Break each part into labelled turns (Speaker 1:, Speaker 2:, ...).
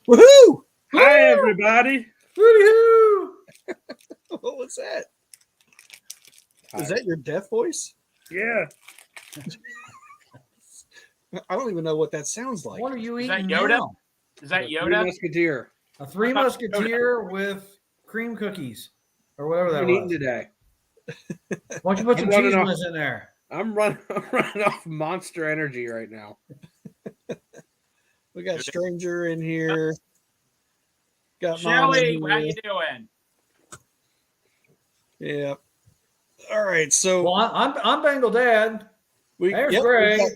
Speaker 1: Woohoo!
Speaker 2: Hi, everybody.
Speaker 3: Woo-hoo!
Speaker 1: What was that?
Speaker 2: Hi.
Speaker 1: Is that your deaf voice?
Speaker 2: Yeah.
Speaker 1: I don't even know what that sounds like.
Speaker 3: What are you
Speaker 4: Is that
Speaker 3: eating
Speaker 4: Yoda?
Speaker 3: now?
Speaker 4: Is that
Speaker 2: Three
Speaker 4: Yoda?
Speaker 2: Musketeer.
Speaker 3: A Three Musketeer with cream cookies or whatever
Speaker 2: What
Speaker 3: that
Speaker 2: have you eaten
Speaker 3: was.
Speaker 2: today?
Speaker 3: Why don't you put some
Speaker 2: I'm running
Speaker 3: cheese
Speaker 2: off-
Speaker 3: whiz in there?
Speaker 2: I'm running off Monster Energy right now.
Speaker 1: We got Stranger in here. Got Mom
Speaker 4: Shelly,
Speaker 1: in
Speaker 4: how
Speaker 1: here.
Speaker 4: you doing?
Speaker 1: Yeah. All right. So
Speaker 3: Well, I'm Bengal Dad. There's
Speaker 1: yep,
Speaker 3: Greg.
Speaker 1: we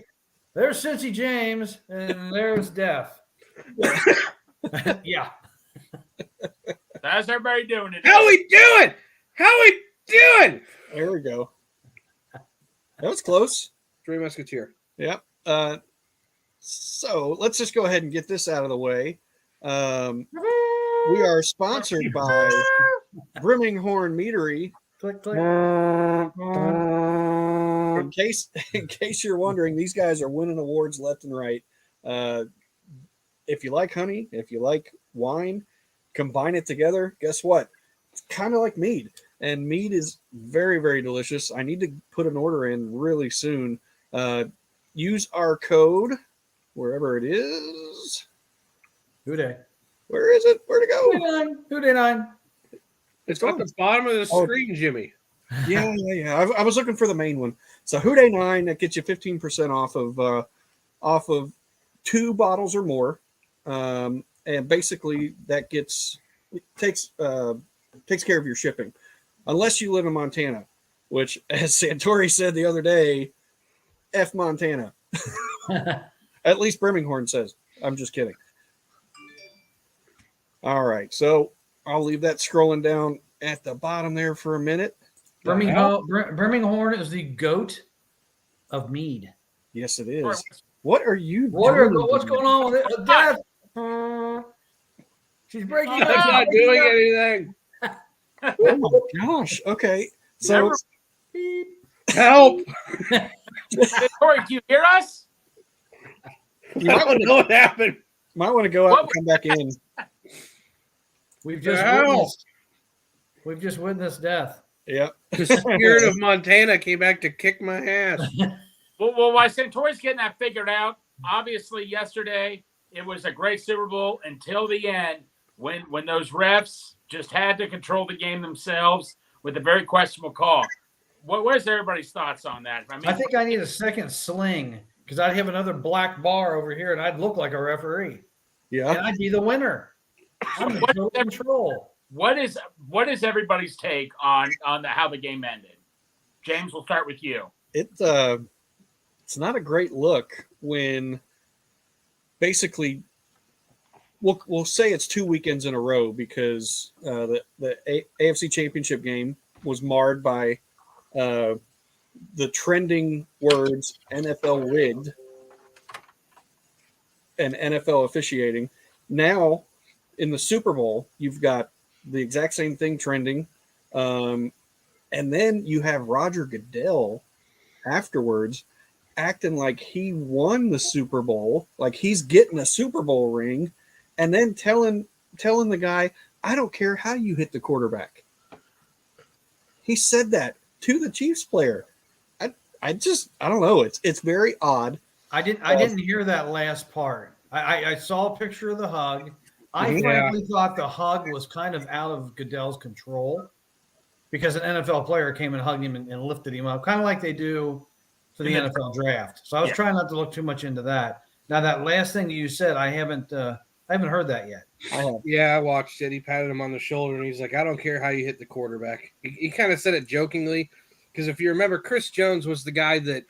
Speaker 3: There's Cincy James, and there's Def. Yeah.
Speaker 4: How's everybody doing today?
Speaker 2: How we doing? How we doing?
Speaker 1: there we go. That was close.
Speaker 2: Three Musketeer.
Speaker 1: Yep. So let's just go ahead and get this out of the way. We are sponsored by Brimminghorn Meadery.
Speaker 3: Click, click.
Speaker 1: In case you're wondering, these guys are winning awards left and right. If you like honey, if you like wine, combine it together. Guess what? It's kind of like mead, and mead is very, very delicious. I need to put an order in really soon. Use our code wherever it is.
Speaker 3: Who-day.
Speaker 1: Where is it? Where'd it go?
Speaker 3: Who-day 9.
Speaker 2: It's at the bottom of the screen, Jimmy.
Speaker 1: Yeah. I was looking for the main one. So Houday 9, that gets you 15% off of 2 bottles or more, and basically that takes care of your shipping, unless you live in Montana, which, as Santori said the other day, F Montana. At least Brimminghorn says. I'm just kidding. All right, so I'll leave that scrolling down at the bottom there for a minute.
Speaker 3: Birminghorn is the goat of mead.
Speaker 1: Yes, it is. What are you
Speaker 3: What's
Speaker 1: doing?
Speaker 3: going on with it? Death. She's breaking
Speaker 2: I'm
Speaker 3: up.
Speaker 2: not doing anything.
Speaker 1: Oh my gosh. Okay. So
Speaker 2: Help.
Speaker 4: Corey, do you hear us?
Speaker 1: you
Speaker 2: I don't know what happened.
Speaker 1: might want to go out and come back in.
Speaker 3: We've just witnessed death.
Speaker 1: Yep.
Speaker 2: The spirit of Montana came back to kick my ass.
Speaker 4: Well, while Santori's getting that figured out, obviously yesterday it was a great Super Bowl until the end when those refs just had to control the game themselves with a very questionable call. Where's everybody's thoughts on that?
Speaker 3: I think I need a second sling because I'd have another black bar over here and I'd look like a referee.
Speaker 1: Yeah.
Speaker 3: And I'd be the winner. I'm in total control.
Speaker 4: What is everybody's take on how the game ended? James, we'll start with you.
Speaker 1: It's not a great look when basically we'll say it's 2 weekends in a row because the AFC Championship game was marred by the trending words NFL rigged and NFL officiating. Now in the Super Bowl, you've got the exact same thing trending. And then you have Roger Goodell afterwards acting like he won the Super Bowl, like he's getting a Super Bowl ring, and then telling the guy, I don't care how you hit the quarterback. He said that to the Chiefs player. I don't know. It's very odd.
Speaker 3: I didn't hear that last part. I saw a picture of the hug. I frankly thought the hug was kind of out of Goodell's control because an NFL player came and hugged him and lifted him up, kind of like they do for the NFL draft. So I was trying not to look too much into that. Now that last thing that you said, I haven't heard that yet.
Speaker 2: Yeah, I watched it. He patted him on the shoulder and he's like, I don't care how you hit the quarterback. He kind of said it jokingly because if you remember, Chris Jones was the guy that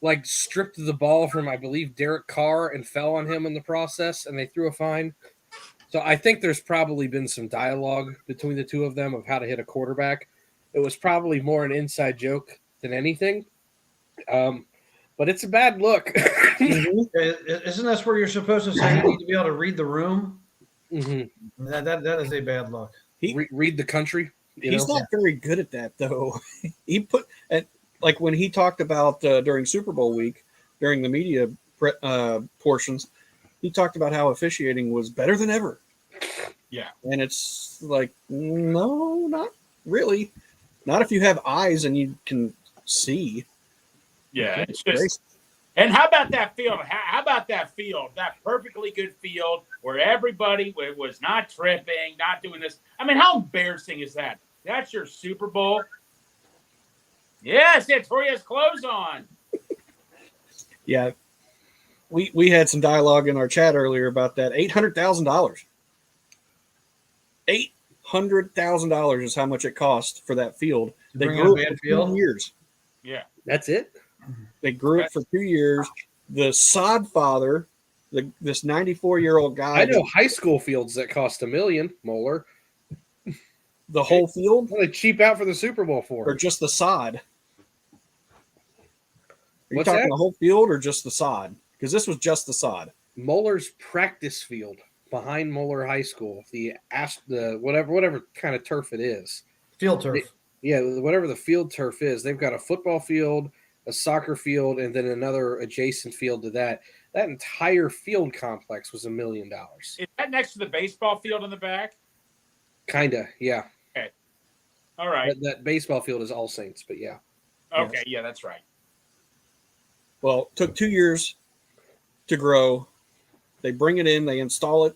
Speaker 2: like stripped the ball from, I believe, Derek Carr and fell on him in the process and they threw a fine. So I think there's probably been some dialogue between the two of them of how to hit a quarterback. It was probably more an inside joke than anything. But it's a bad look.
Speaker 3: Isn't this where you're supposed to say you need to be able to read the room?
Speaker 2: Mm-hmm.
Speaker 3: That is a bad look.
Speaker 2: Read the country.
Speaker 1: He's not very good at that, though. Like when he talked about during Super Bowl week, during the media portions, he talked about how officiating was better than ever.
Speaker 4: Yeah.
Speaker 1: And it's like, no, not really. Not if you have eyes and you can see.
Speaker 4: Yeah,
Speaker 1: Goodness
Speaker 4: it's just.
Speaker 1: gracious.
Speaker 4: And how about that field? How about that field? That perfectly good field where everybody was not tripping, not doing this. I mean, how embarrassing is that? That's your Super Bowl. Yes, Tori has clothes on.
Speaker 1: Yeah. We had some dialogue in our chat earlier about that. $800,000. $800,000 is how much it cost for that field. They grew it for 2 years.
Speaker 4: Yeah.
Speaker 2: That's it?
Speaker 1: They grew it for 2 years. The sod father, this 94-year-old guy.
Speaker 2: I know high school fields that cost $1 million, Moeller.
Speaker 1: The whole field?
Speaker 2: What they cheap out for the Super Bowl for?
Speaker 1: Or just the sod? Are you
Speaker 2: What's
Speaker 1: talking
Speaker 2: that?
Speaker 1: the whole field or just the sod? Because this was just the sod.
Speaker 2: Moeller's practice field behind Moeller High School, the whatever kind of turf it is.
Speaker 3: Field turf.
Speaker 2: Whatever the field turf is, they've got a football field, a soccer field, and then another adjacent field to that. That entire field complex was $1 million.
Speaker 4: Is that next to the baseball field in the back?
Speaker 2: Kinda, yeah.
Speaker 4: Okay. All right.
Speaker 2: That baseball field is All Saints, but yeah.
Speaker 4: Okay, yeah, that's right.
Speaker 1: Well, it took 2 years to grow. They bring it in, they install it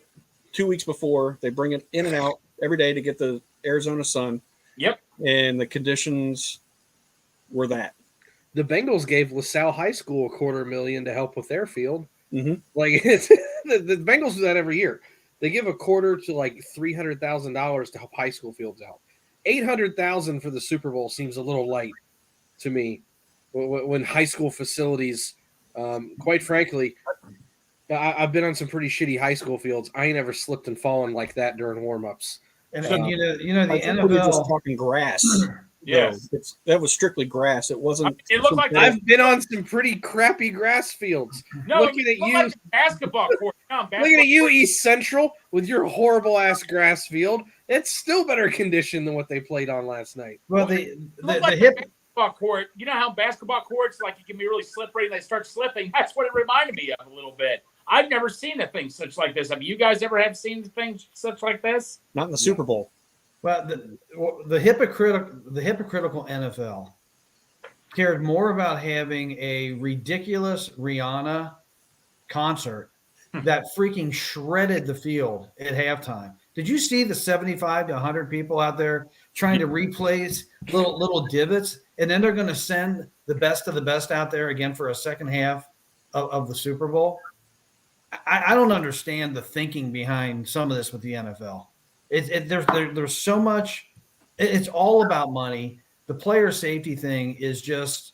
Speaker 1: 2 weeks before. They bring it in and out every day to get the Arizona sun.
Speaker 4: Yep.
Speaker 1: And the conditions were that.
Speaker 2: The Bengals gave LaSalle High School $250,000 to help with their field.
Speaker 1: Mm-hmm.
Speaker 2: Like the Bengals do that every year. They give a quarter to like $300,000 to help high school fields out. $800,000 for the Super Bowl seems a little light to me. When high school facilities, quite frankly, I've been on some pretty shitty high school fields. I ain't ever slipped and fallen like that during warm-ups.
Speaker 3: And you know the
Speaker 1: NFL. We were just
Speaker 3: NFL.
Speaker 1: talking grass.
Speaker 4: Yes.
Speaker 1: That was strictly grass. It wasn't.
Speaker 4: It looked like
Speaker 2: I've been on some pretty crappy grass fields.
Speaker 4: No,
Speaker 2: looking at you,
Speaker 4: like a basketball court.
Speaker 2: looking at you, East Central, with your horrible ass grass field. It's still better condition than what they played on last night.
Speaker 3: Well,
Speaker 4: It
Speaker 3: the
Speaker 4: looked like
Speaker 3: hip.
Speaker 4: a basketball court. You know how basketball courts, like, it can be really slippery and they start slipping? That's what it reminded me of a little bit. I've never seen a thing such like this. Have you guys ever seen things such like this?
Speaker 1: Not in the Super Bowl.
Speaker 3: Well, the hypocritical NFL cared more about having a ridiculous Rihanna concert that freaking shredded the field at halftime. Did you see the 75 to 100 people out there trying to replace little divots, and then they're going to send the best of the best out there again for a second half of the Super Bowl? I don't understand the thinking behind some of this with the NFL. There's so much. It's all about money. The player safety thing is just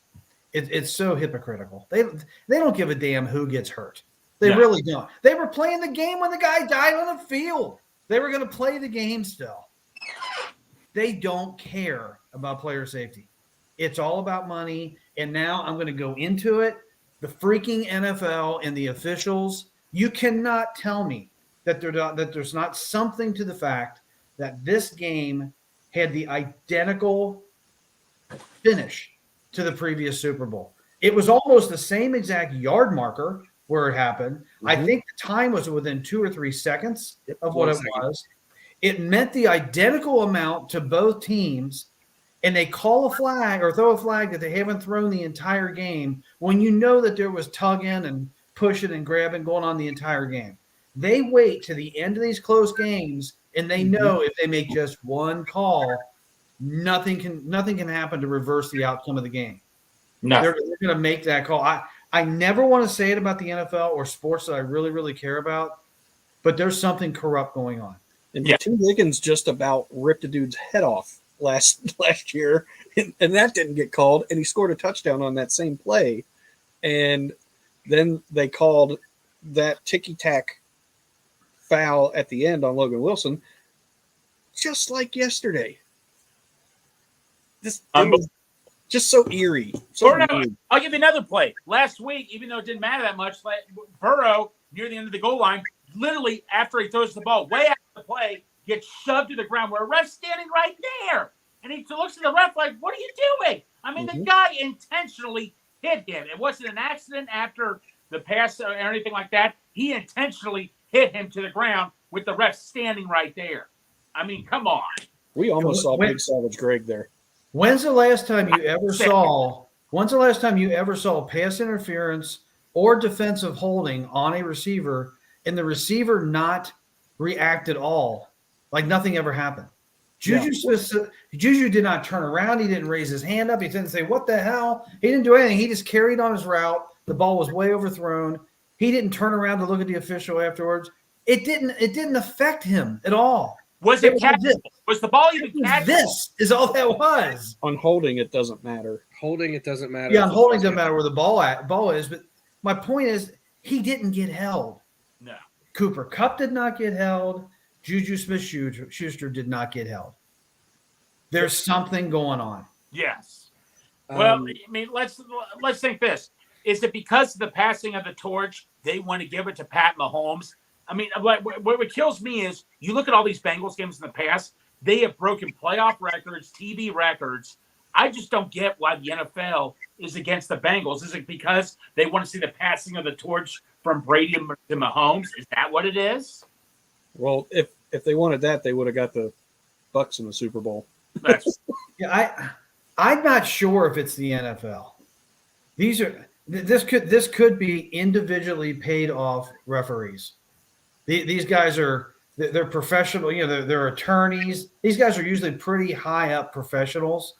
Speaker 3: it's so hypocritical. They don't give a damn who gets hurt. They really don't. They were playing the game when the guy died on the field. They were going to play the game still. They don't care about player safety. It's all about money. And now I'm going to go into it. The freaking NFL and the officials. You cannot tell me that there's not something to the fact that this game had the identical finish to the previous Super Bowl. It was almost the same exact yard marker where it happened. Mm-hmm. I think the time was within 2 or 3 seconds of what it was. It meant the identical amount to both teams, and they call a flag or throw a flag that they haven't thrown the entire game when you know that there was tugging and pushing and grabbing going on the entire game. They wait to the end of these close games, and they know if they make just one call, nothing can happen to reverse the outcome of the game. No, they're going to make that call. I never want to say it about the NFL or sports that I really, really care about, but there's something corrupt going on.
Speaker 1: And Tim Higgins just about ripped a dude's head off last year, and that didn't get called, and he scored a touchdown on that same play. And then they called that ticky-tack foul at the end on Logan Wilson, just like yesterday. It was just so eerie.
Speaker 4: I'll give you another play. Last week, even though it didn't matter that much, Burrow, near the end of the goal line, literally after he throws the ball, way after the play, gets shoved to the ground where a ref's standing right there. And he looks at the ref like, what are you doing? I mean, the guy intentionally hit him. It wasn't an accident after the pass or anything like that. He intentionally hit him to the ground with the ref standing right there. I mean, come on.
Speaker 1: We almost saw Big Savage Greg there.
Speaker 3: When's the last time you ever saw pass interference or defensive holding on a receiver and the receiver not react at all? Like nothing ever happened. Juju did not turn around. He didn't raise his hand up. He didn't say, "What the hell?" He didn't do anything. He just carried on his route. The ball was way overthrown. He didn't turn around to look at the official afterwards. It didn't affect him at all.
Speaker 4: Was it catchable? Was the ball even catchable?
Speaker 3: This is all that was.
Speaker 1: On holding, it doesn't matter.
Speaker 2: Holding, it doesn't matter.
Speaker 3: Yeah, on holding doesn't matter where the ball is. But my point is, he didn't get held.
Speaker 4: No.
Speaker 3: Cooper Kupp did not get held. Juju Smith-Schuster did not get held. There's something going on.
Speaker 4: Yes. Well, I mean, let's think this. Is it because of the passing of the torch they want to give it to Pat Mahomes? I mean, what kills me is you look at all these Bengals games in the past, they have broken playoff records, TV records. I just don't get why the NFL is against the Bengals. Is it because they want to see the passing of the torch from Brady to Mahomes? Is that what it is?
Speaker 1: Well, if they wanted that, they would have got the Bucks in the Super Bowl.
Speaker 3: I'm not sure if it's the NFL. This could be individually paid off referees. These guys they're professional. You know, they're attorneys. These guys are usually pretty high up professionals.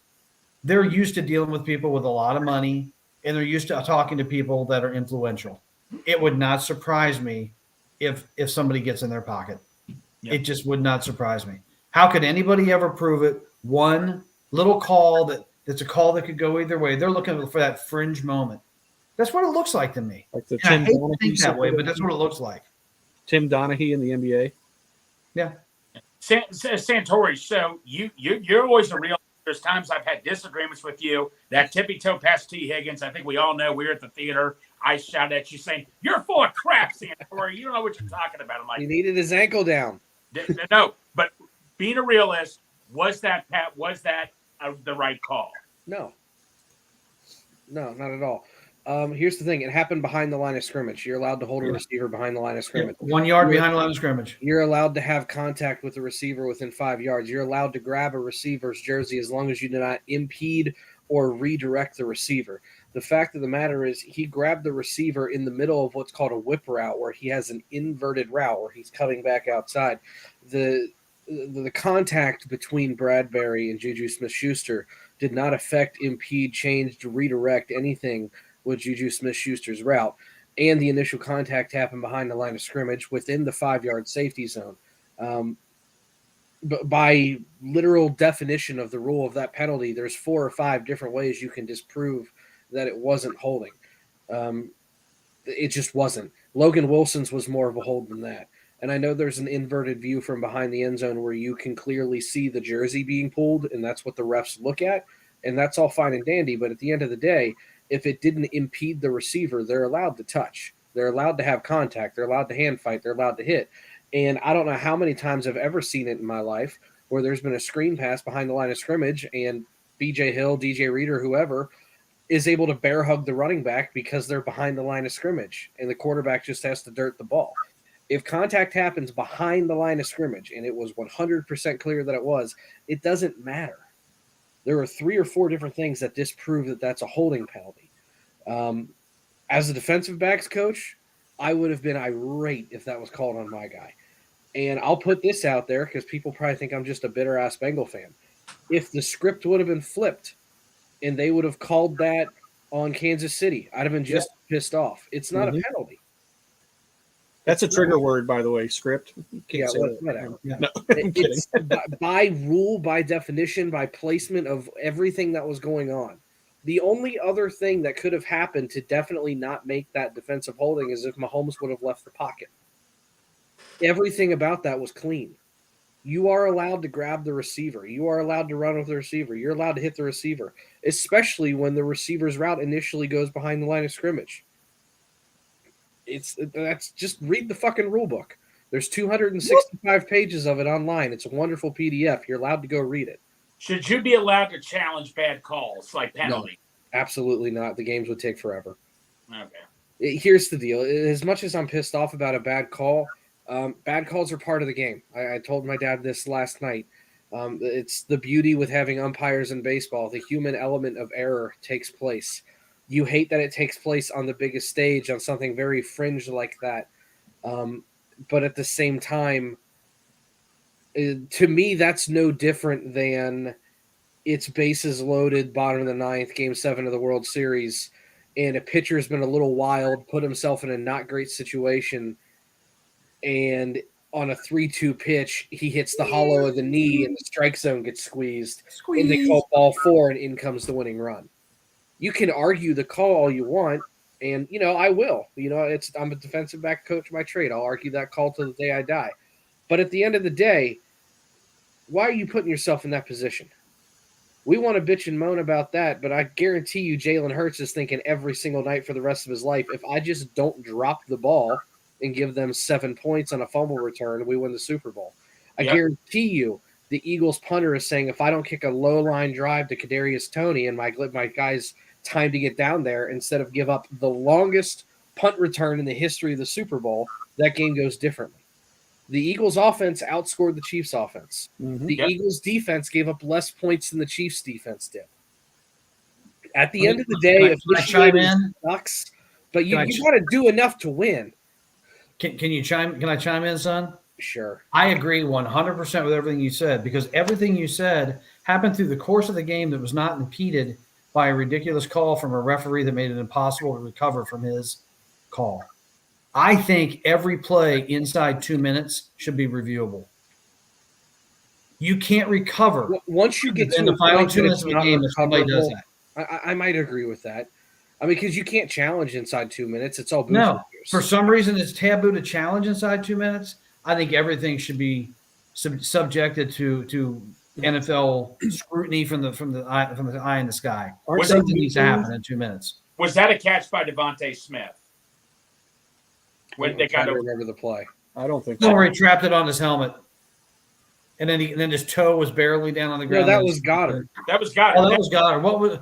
Speaker 3: They're used to dealing with people with a lot of money, and they're used to talking to people that are influential. It would not surprise me if somebody gets in their pocket. Yep. It just would not surprise me. How could anybody ever prove it? One little call that's a call that could go either way. They're looking for that fringe moment. That's what it looks like to me.
Speaker 1: Like the
Speaker 3: I hate to think that way, but that's what it looks like.
Speaker 1: Tim Donaghy in the NBA.
Speaker 3: Yeah.
Speaker 4: Santori, so you're always a real. There's times I've had disagreements with you. That tippy toe past T. Higgins, I think we all know we were at the theater. I shouted at you saying, "You're full of crap, Santori. You don't know what you're talking about." I'm like,
Speaker 2: he needed his ankle down.
Speaker 4: No, but being a realist, was that the right call?
Speaker 2: No, not at all. Here's the thing. It happened behind the line of scrimmage. You're allowed to hold a receiver behind the line of scrimmage.
Speaker 3: 1 yard behind the line of scrimmage.
Speaker 2: You're allowed to have contact with the receiver within 5 yards. You're allowed to grab a receiver's jersey as long as you do not impede or redirect the receiver. The fact of the matter is he grabbed the receiver in the middle of what's called a whip route, where he has an inverted route where he's cutting back outside. The contact between Bradbury and Juju Smith-Schuster did not affect, impede, change, redirect anything with Juju Smith-Schuster's route, and the initial contact happened behind the line of scrimmage within the 5 yard safety zone. But by literal definition of the rule of that penalty, there's 4 or 5 different ways you can disprove that it wasn't holding. It just wasn't. Logan Wilson's was more of a hold than that. And I know there's an inverted view from behind the end zone where you can clearly see the jersey being pulled, and that's what the refs look at, and that's all fine and dandy. But at the end of the day, if it didn't impede the receiver, they're allowed to touch. They're allowed to have contact. They're allowed to hand fight. They're allowed to hit. And I don't know how many times I've ever seen it in my life where there's been a screen pass behind the line of scrimmage and B.J. Hill, DJ Reader, whoever, is able to bear hug the running back because they're behind the line of scrimmage, and the quarterback just has to dirt the ball. If contact happens behind the line of scrimmage, and it was 100% clear that it was, it doesn't matter. There are 3 or 4 different things that disprove that that's a holding penalty. As a defensive backs coach, I would have been irate if that was called on my guy. And I'll put this out there because people probably think I'm just a bitter-ass Bengal fan. If the script would have been flipped and they would have called that on Kansas City, I'd have been just pissed off. It's not a penalty.
Speaker 1: That's a trigger word, by the way, script.
Speaker 2: Whatever.
Speaker 3: Yeah.
Speaker 1: No,
Speaker 2: It's by rule, by definition, by placement of everything that was going on. The only other thing that could have happened to definitely not make that defensive holding is if Mahomes would have left the pocket. Everything about that was clean. You are allowed to grab the receiver. You are allowed to run with the receiver. You're allowed to hit the receiver, especially when the receiver's route initially goes behind the line of scrimmage. That's just read the fucking rule book. There's 265 pages of it online. It's a wonderful PDF. You're allowed to go read it.
Speaker 4: Should you be allowed to challenge bad calls like penalty?
Speaker 2: No, absolutely not. The games would take forever.
Speaker 4: Okay.
Speaker 2: Here's the deal. As much as I'm pissed off about a bad call, bad calls are part of the game. I told my dad this last night. It's the beauty with having umpires in baseball. The human element of error takes place. You hate that it takes place on the biggest stage on something very fringe like that. But at the same time, to me, that's no different than it's bases loaded, bottom of the ninth, game 7 of the World Series, and a pitcher's been a little wild, put himself in a not great situation, and on a 3-2 pitch, he hits the hollow of the knee and the strike zone gets squeezed. And they call ball 4 and in comes the winning run. You can argue the call all you want, and, I will. I'm a defensive back coach by trade. I'll argue that call till the day I die. But at the end of the day, why are you putting yourself in that position? We want to bitch and moan about that, but I guarantee you Jalen Hurts is thinking every single night for the rest of his life, if I just don't drop the ball and give them 7 points on a fumble return, we win the Super Bowl. I guarantee you the Eagles punter is saying, if I don't kick a low-line drive to Kadarius Toney and my guy's time to get down there instead of give up the longest punt return in the history of the Super Bowl, that game goes differently. The Eagles offense outscored the Chiefs offense.
Speaker 1: Mm-hmm.
Speaker 2: The Eagles defense gave up less points than the Chiefs defense did. At the end of the day, officiating sucks, but you got to do enough to win.
Speaker 3: Can I chime in, son?
Speaker 2: Sure.
Speaker 3: I agree 100% with everything you said, because everything you said happened through the course of the game that was not impeded by a ridiculous call from a referee that made it impossible to recover from his call. I think every play inside 2 minutes should be reviewable. You can't recover
Speaker 2: once you get to
Speaker 3: the final 2 minutes of the game if somebody does
Speaker 2: that. I might agree with that. I mean, because you can't challenge inside 2 minutes. It's all
Speaker 3: no. For some reason, it's taboo to challenge inside 2 minutes. I think everything should be subjected to NFL scrutiny from the eye in the sky. Something needs to happen in 2 minutes.
Speaker 4: Was that a catch by Devontae Smith? When they got
Speaker 2: to remember the play.
Speaker 1: I don't think so.
Speaker 3: No, where he trapped it on his helmet. And then his toe was barely down on the ground.
Speaker 2: No, that was Goddard.
Speaker 4: That was Goddard.
Speaker 3: Oh, that was Goddard. What was?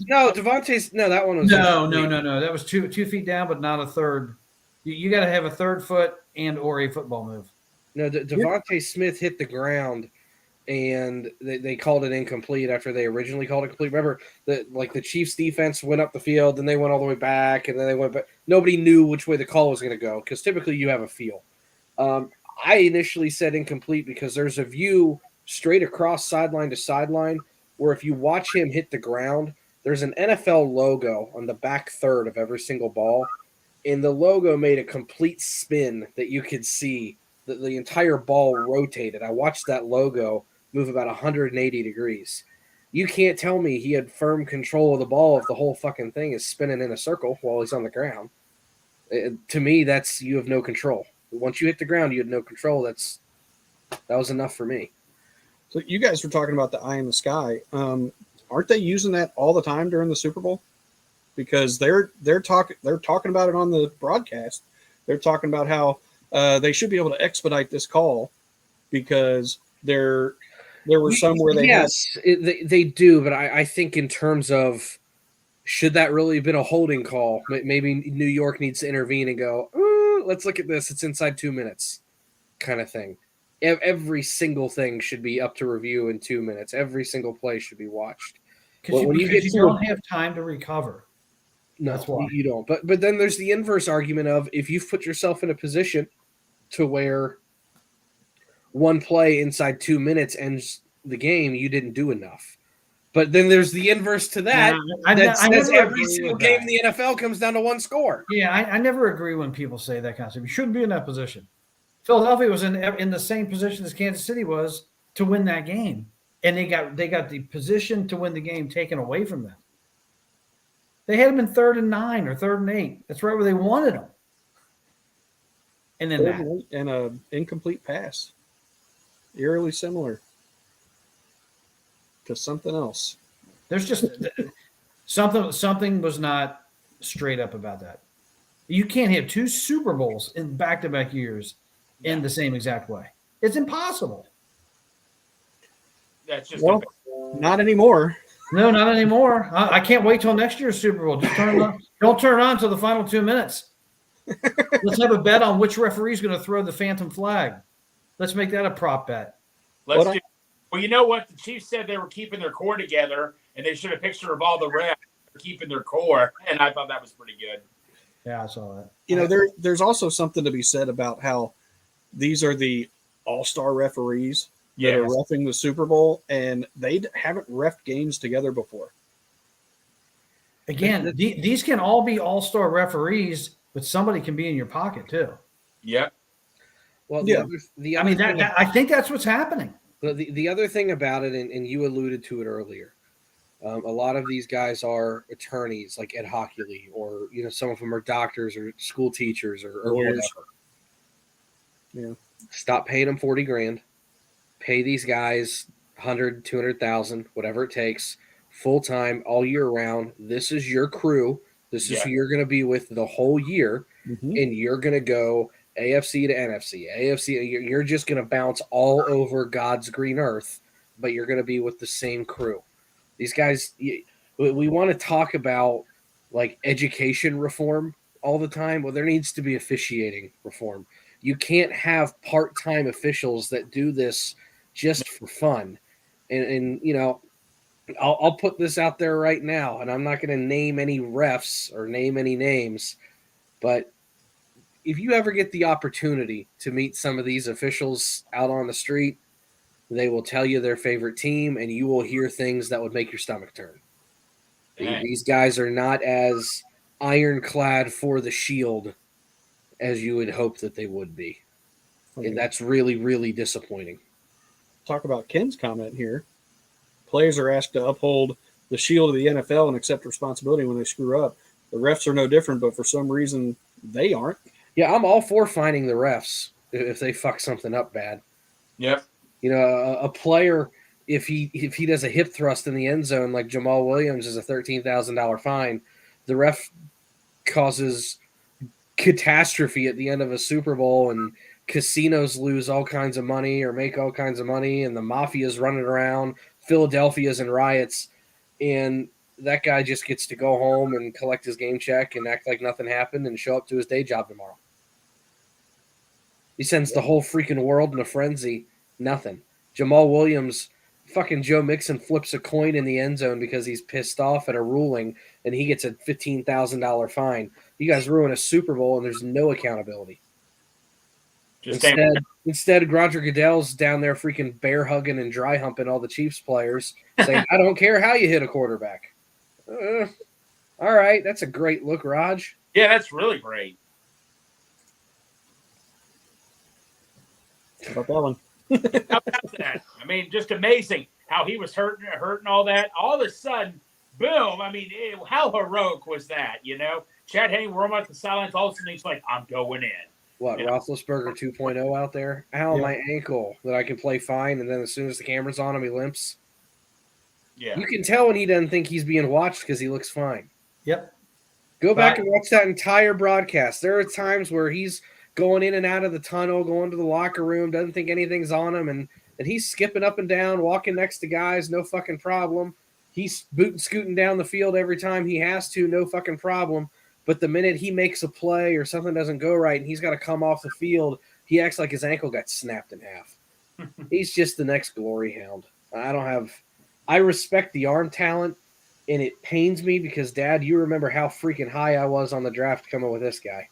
Speaker 2: No, Devontae's. No, that one was.
Speaker 3: No. That was 2 feet down, but not a third. You got to have a 3rd foot or a football move.
Speaker 2: No, Devontae Smith hit the ground, and they called it incomplete after they originally called it complete. Remember, the Chiefs defense went up the field, and they went all the way back, and then they went back. Nobody knew which way the call was going to go, because typically you have a feel. I initially said incomplete because there's a view straight across sideline to sideline where if you watch him hit the ground, there's an NFL logo on the back third of every single ball, and the logo made a complete spin that you could see. The entire ball rotated. I watched that logo move about 180 degrees. You can't tell me he had firm control of the ball if the whole fucking thing is spinning in a circle while he's on the ground. To me, that's you have no control. Once you hit the ground, you have no control. That was enough for me.
Speaker 1: So you guys were talking about the eye in the sky. Aren't they using that all the time during the Super Bowl? Because they're talking about it on the broadcast. They're talking about how they should be able to expedite this call because there were some where
Speaker 2: they do, but I think in terms of should that really have been a holding call, maybe New York needs to intervene and go, let's look at this. It's inside 2 minutes kind of thing. Every single thing should be up to review in 2 minutes. Every single play should be watched.
Speaker 3: Because you don't have time to recover.
Speaker 2: No, that's why you don't. But then there's the inverse argument of if you've put yourself in a position to where one play inside 2 minutes ends the game, you didn't do enough. But then there's the inverse to that. That says every single game in the NFL comes down to one score.
Speaker 3: Yeah, I never agree when people say that kind of stuff. You shouldn't be in that position. Philadelphia was in the same position as Kansas City was to win that game, and they got the position to win the game taken away from them. They had them in 3rd and 9 or 3rd and 8. That's right where they wanted them. And then
Speaker 1: and a incomplete pass, eerily similar to something else.
Speaker 3: There's just something was not straight up about that. You can't have 2 Super Bowls in back-to-back years in the same exact way. It's impossible.
Speaker 4: That's just
Speaker 1: not anymore.
Speaker 3: No, not anymore. I can't wait till next year's Super Bowl. Just turn Don't turn it on until the final 2 minutes. Let's have a bet on which referee is going to throw the phantom flag. Let's make that a prop bet.
Speaker 4: Well, you know what? The Chiefs said they were keeping their core together, and they showed a picture of all the refs keeping their core, and I thought that was pretty good.
Speaker 3: Yeah, I saw that.
Speaker 1: You know, there's also something to be said about how these are the all-star referees that are reffing the Super Bowl, and they haven't reffed games together before.
Speaker 3: Again, these can all be all-star referees, but somebody can be in your pocket too.
Speaker 4: Yep.
Speaker 2: Well,
Speaker 3: I think that's what's happening.
Speaker 2: The other thing about it, and you alluded to it earlier, a lot of these guys are attorneys like Ed Hockley, or some of them are doctors or school teachers or whatever.
Speaker 1: Yeah.
Speaker 2: Stop paying them $40,000. Pay these guys $100,000, $200,000, whatever it takes, full time, all year round. This is your crew. This is who you're going to be with the whole year, and you're going to go AFC to NFC. AFC, you're just going to bounce all over God's green earth, but you're going to be with the same crew. These guys, we want to talk about like education reform all the time. Well, there needs to be officiating reform. You can't have part-time officials that do this just for fun. And I'll put this out there right now, and I'm not going to name any refs or name any names, but if you ever get the opportunity to meet some of these officials out on the street, they will tell you their favorite team, and you will hear things that would make your stomach turn. Dang. These guys are not as ironclad for the shield as you would hope that they would be. And that's really, really disappointing.
Speaker 1: Talk about Ken's comment here. Players are asked to uphold the shield of the NFL and accept responsibility when they screw up. The refs are no different, but for some reason they aren't.
Speaker 2: Yeah, I'm all for fining the refs if they fuck something up bad.
Speaker 4: Yep.
Speaker 2: A player, if he does a hip thrust in the end zone like Jamal Williams, is a $13,000 fine. The ref causes catastrophe at the end of a Super Bowl, and casinos lose all kinds of money or make all kinds of money, and the mafia's running around. Philadelphia's in riots, and that guy just gets to go home and collect his game check and act like nothing happened and show up to his day job tomorrow. He sends the whole freaking world in a frenzy. Nothing. Jamal Williams, fucking Joe Mixon flips a coin in the end zone because he's pissed off at a ruling, and he gets a $15,000 fine. You guys ruin a Super Bowl, and there's no accountability. Instead, Roger Goodell's down there freaking bear hugging and dry humping all the Chiefs players, saying, "I don't care how you hit a quarterback." All right, that's a great look, Raj.
Speaker 4: Yeah, that's really great.
Speaker 1: How about that one?
Speaker 4: How about that? I mean, just amazing how he was hurting all that. All of a sudden, boom. I mean, how heroic was that, Chad Henne, we're at the silence. All of a sudden, he's like, I'm going in.
Speaker 2: What, Roethlisberger 2.0 out there? Ow, my ankle that I can play fine, and then as soon as the camera's on him, he limps.
Speaker 4: Yeah.
Speaker 2: You can tell when he doesn't think he's being watched because he looks fine.
Speaker 3: Yep.
Speaker 2: Go back and watch that entire broadcast. There are times where he's going in and out of the tunnel, going to the locker room, doesn't think anything's on him, and he's skipping up and down, walking next to guys, no fucking problem. He's scooting down the field every time he has to, no fucking problem. But the minute he makes a play or something doesn't go right and he's got to come off the field, he acts like his ankle got snapped in half. He's just the next glory hound. I respect the arm talent, and it pains me because, Dad, you remember how freaking high I was on the draft coming with this guy.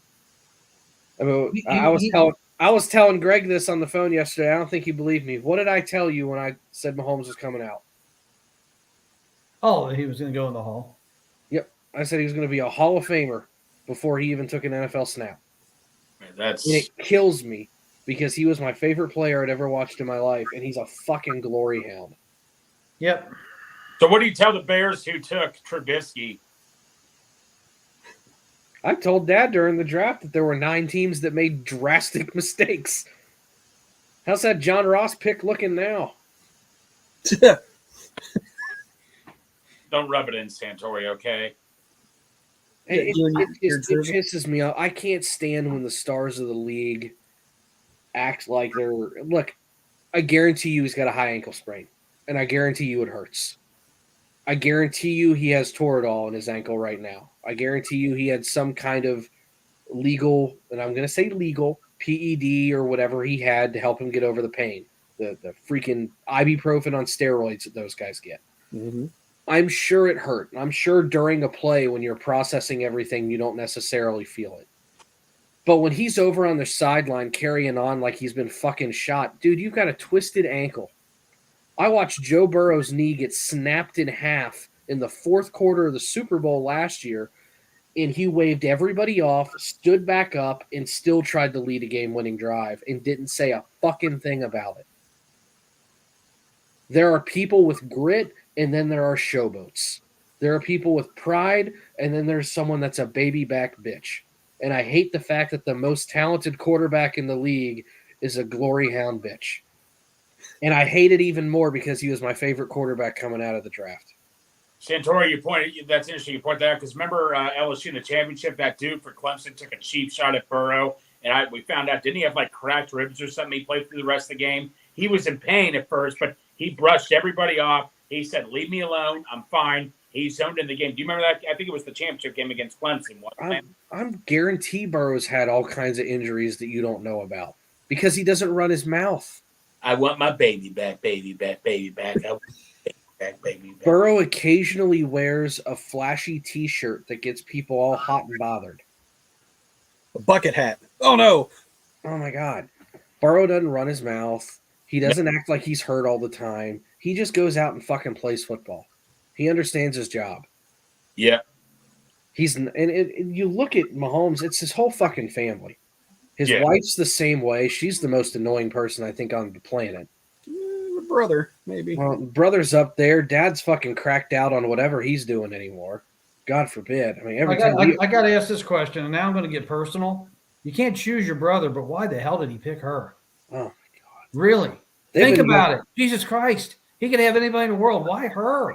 Speaker 2: I mean, I was telling Greg this on the phone yesterday. I don't think he believed me. What did I tell you when I said Mahomes was coming out?
Speaker 3: Oh, he was going to go in the Hall.
Speaker 2: Yep. I said he was going to be a Hall of Famer before he even took an NFL snap. And it kills me because he was my favorite player I'd ever watched in my life, and he's a fucking glory hound.
Speaker 3: Yep.
Speaker 4: So what do you tell the Bears who took Trubisky?
Speaker 2: I told Dad during the draft that there were 9 teams that made drastic mistakes. How's that John Ross pick looking now?
Speaker 4: Don't rub it in, Santori, okay?
Speaker 2: It pisses me off. I can't stand when the stars of the league act like they're... Look, I guarantee you he's got a high ankle sprain, and I guarantee you it hurts. I guarantee you he has Toradol in his ankle right now. I guarantee you he had some kind of legal, and I'm going to say legal, PED or whatever he had to help him get over the pain. The freaking ibuprofen on steroids that those guys get.
Speaker 1: Mm-hmm.
Speaker 2: I'm sure it hurt. I'm sure during a play when you're processing everything, you don't necessarily feel it. But when he's over on the sideline carrying on like he's been fucking shot, dude, you've got a twisted ankle. I watched Joe Burrow's knee get snapped in half in the fourth quarter of the Super Bowl last year, and he waved everybody off, stood back up, and still tried to lead a game-winning drive and didn't say a fucking thing about it. There are people with grit, and then there are showboats. There are people with pride, and then there's someone that's a baby back bitch. And I hate the fact that the most talented quarterback in the league is a glory hound bitch. And I hate it even more because he was my favorite quarterback coming out of the draft.
Speaker 4: Santori, that's interesting. You point that out because remember LSU in the championship, that dude for Clemson took a cheap shot at Burrow, and we found out, didn't he have like cracked ribs or something? He played through the rest of the game. He was in pain at first, but he brushed everybody off. He said, "Leave me alone. I'm fine." He zoned in the game. Do you remember that? I think it was the championship game against Clemson.
Speaker 2: I'm guarantee Burrow's had all kinds of injuries that you don't know about because he doesn't run his mouth.
Speaker 4: I want my baby back, baby back, baby back. I want back, baby back.
Speaker 2: Burrow occasionally wears a flashy T-shirt that gets people all hot and bothered.
Speaker 1: A bucket hat. Oh, no.
Speaker 2: Oh, my God. Burrow doesn't run his mouth. He doesn't act like he's hurt all the time. He just goes out and fucking plays football. He understands his job.
Speaker 4: Yeah.
Speaker 2: And you look at Mahomes, it's his whole fucking family. His wife's the same way. She's the most annoying person, I think, on the planet.
Speaker 1: Brother, maybe.
Speaker 2: Well, brother's up there. Dad's fucking cracked out on whatever he's doing anymore. God forbid. I mean,
Speaker 3: I got to ask this question, and now I'm going to get personal. You can't choose your brother, but why the hell did he pick her?
Speaker 2: Oh, my God.
Speaker 3: Really? Think about it. Jesus Christ. He could have anybody in the world. Why her?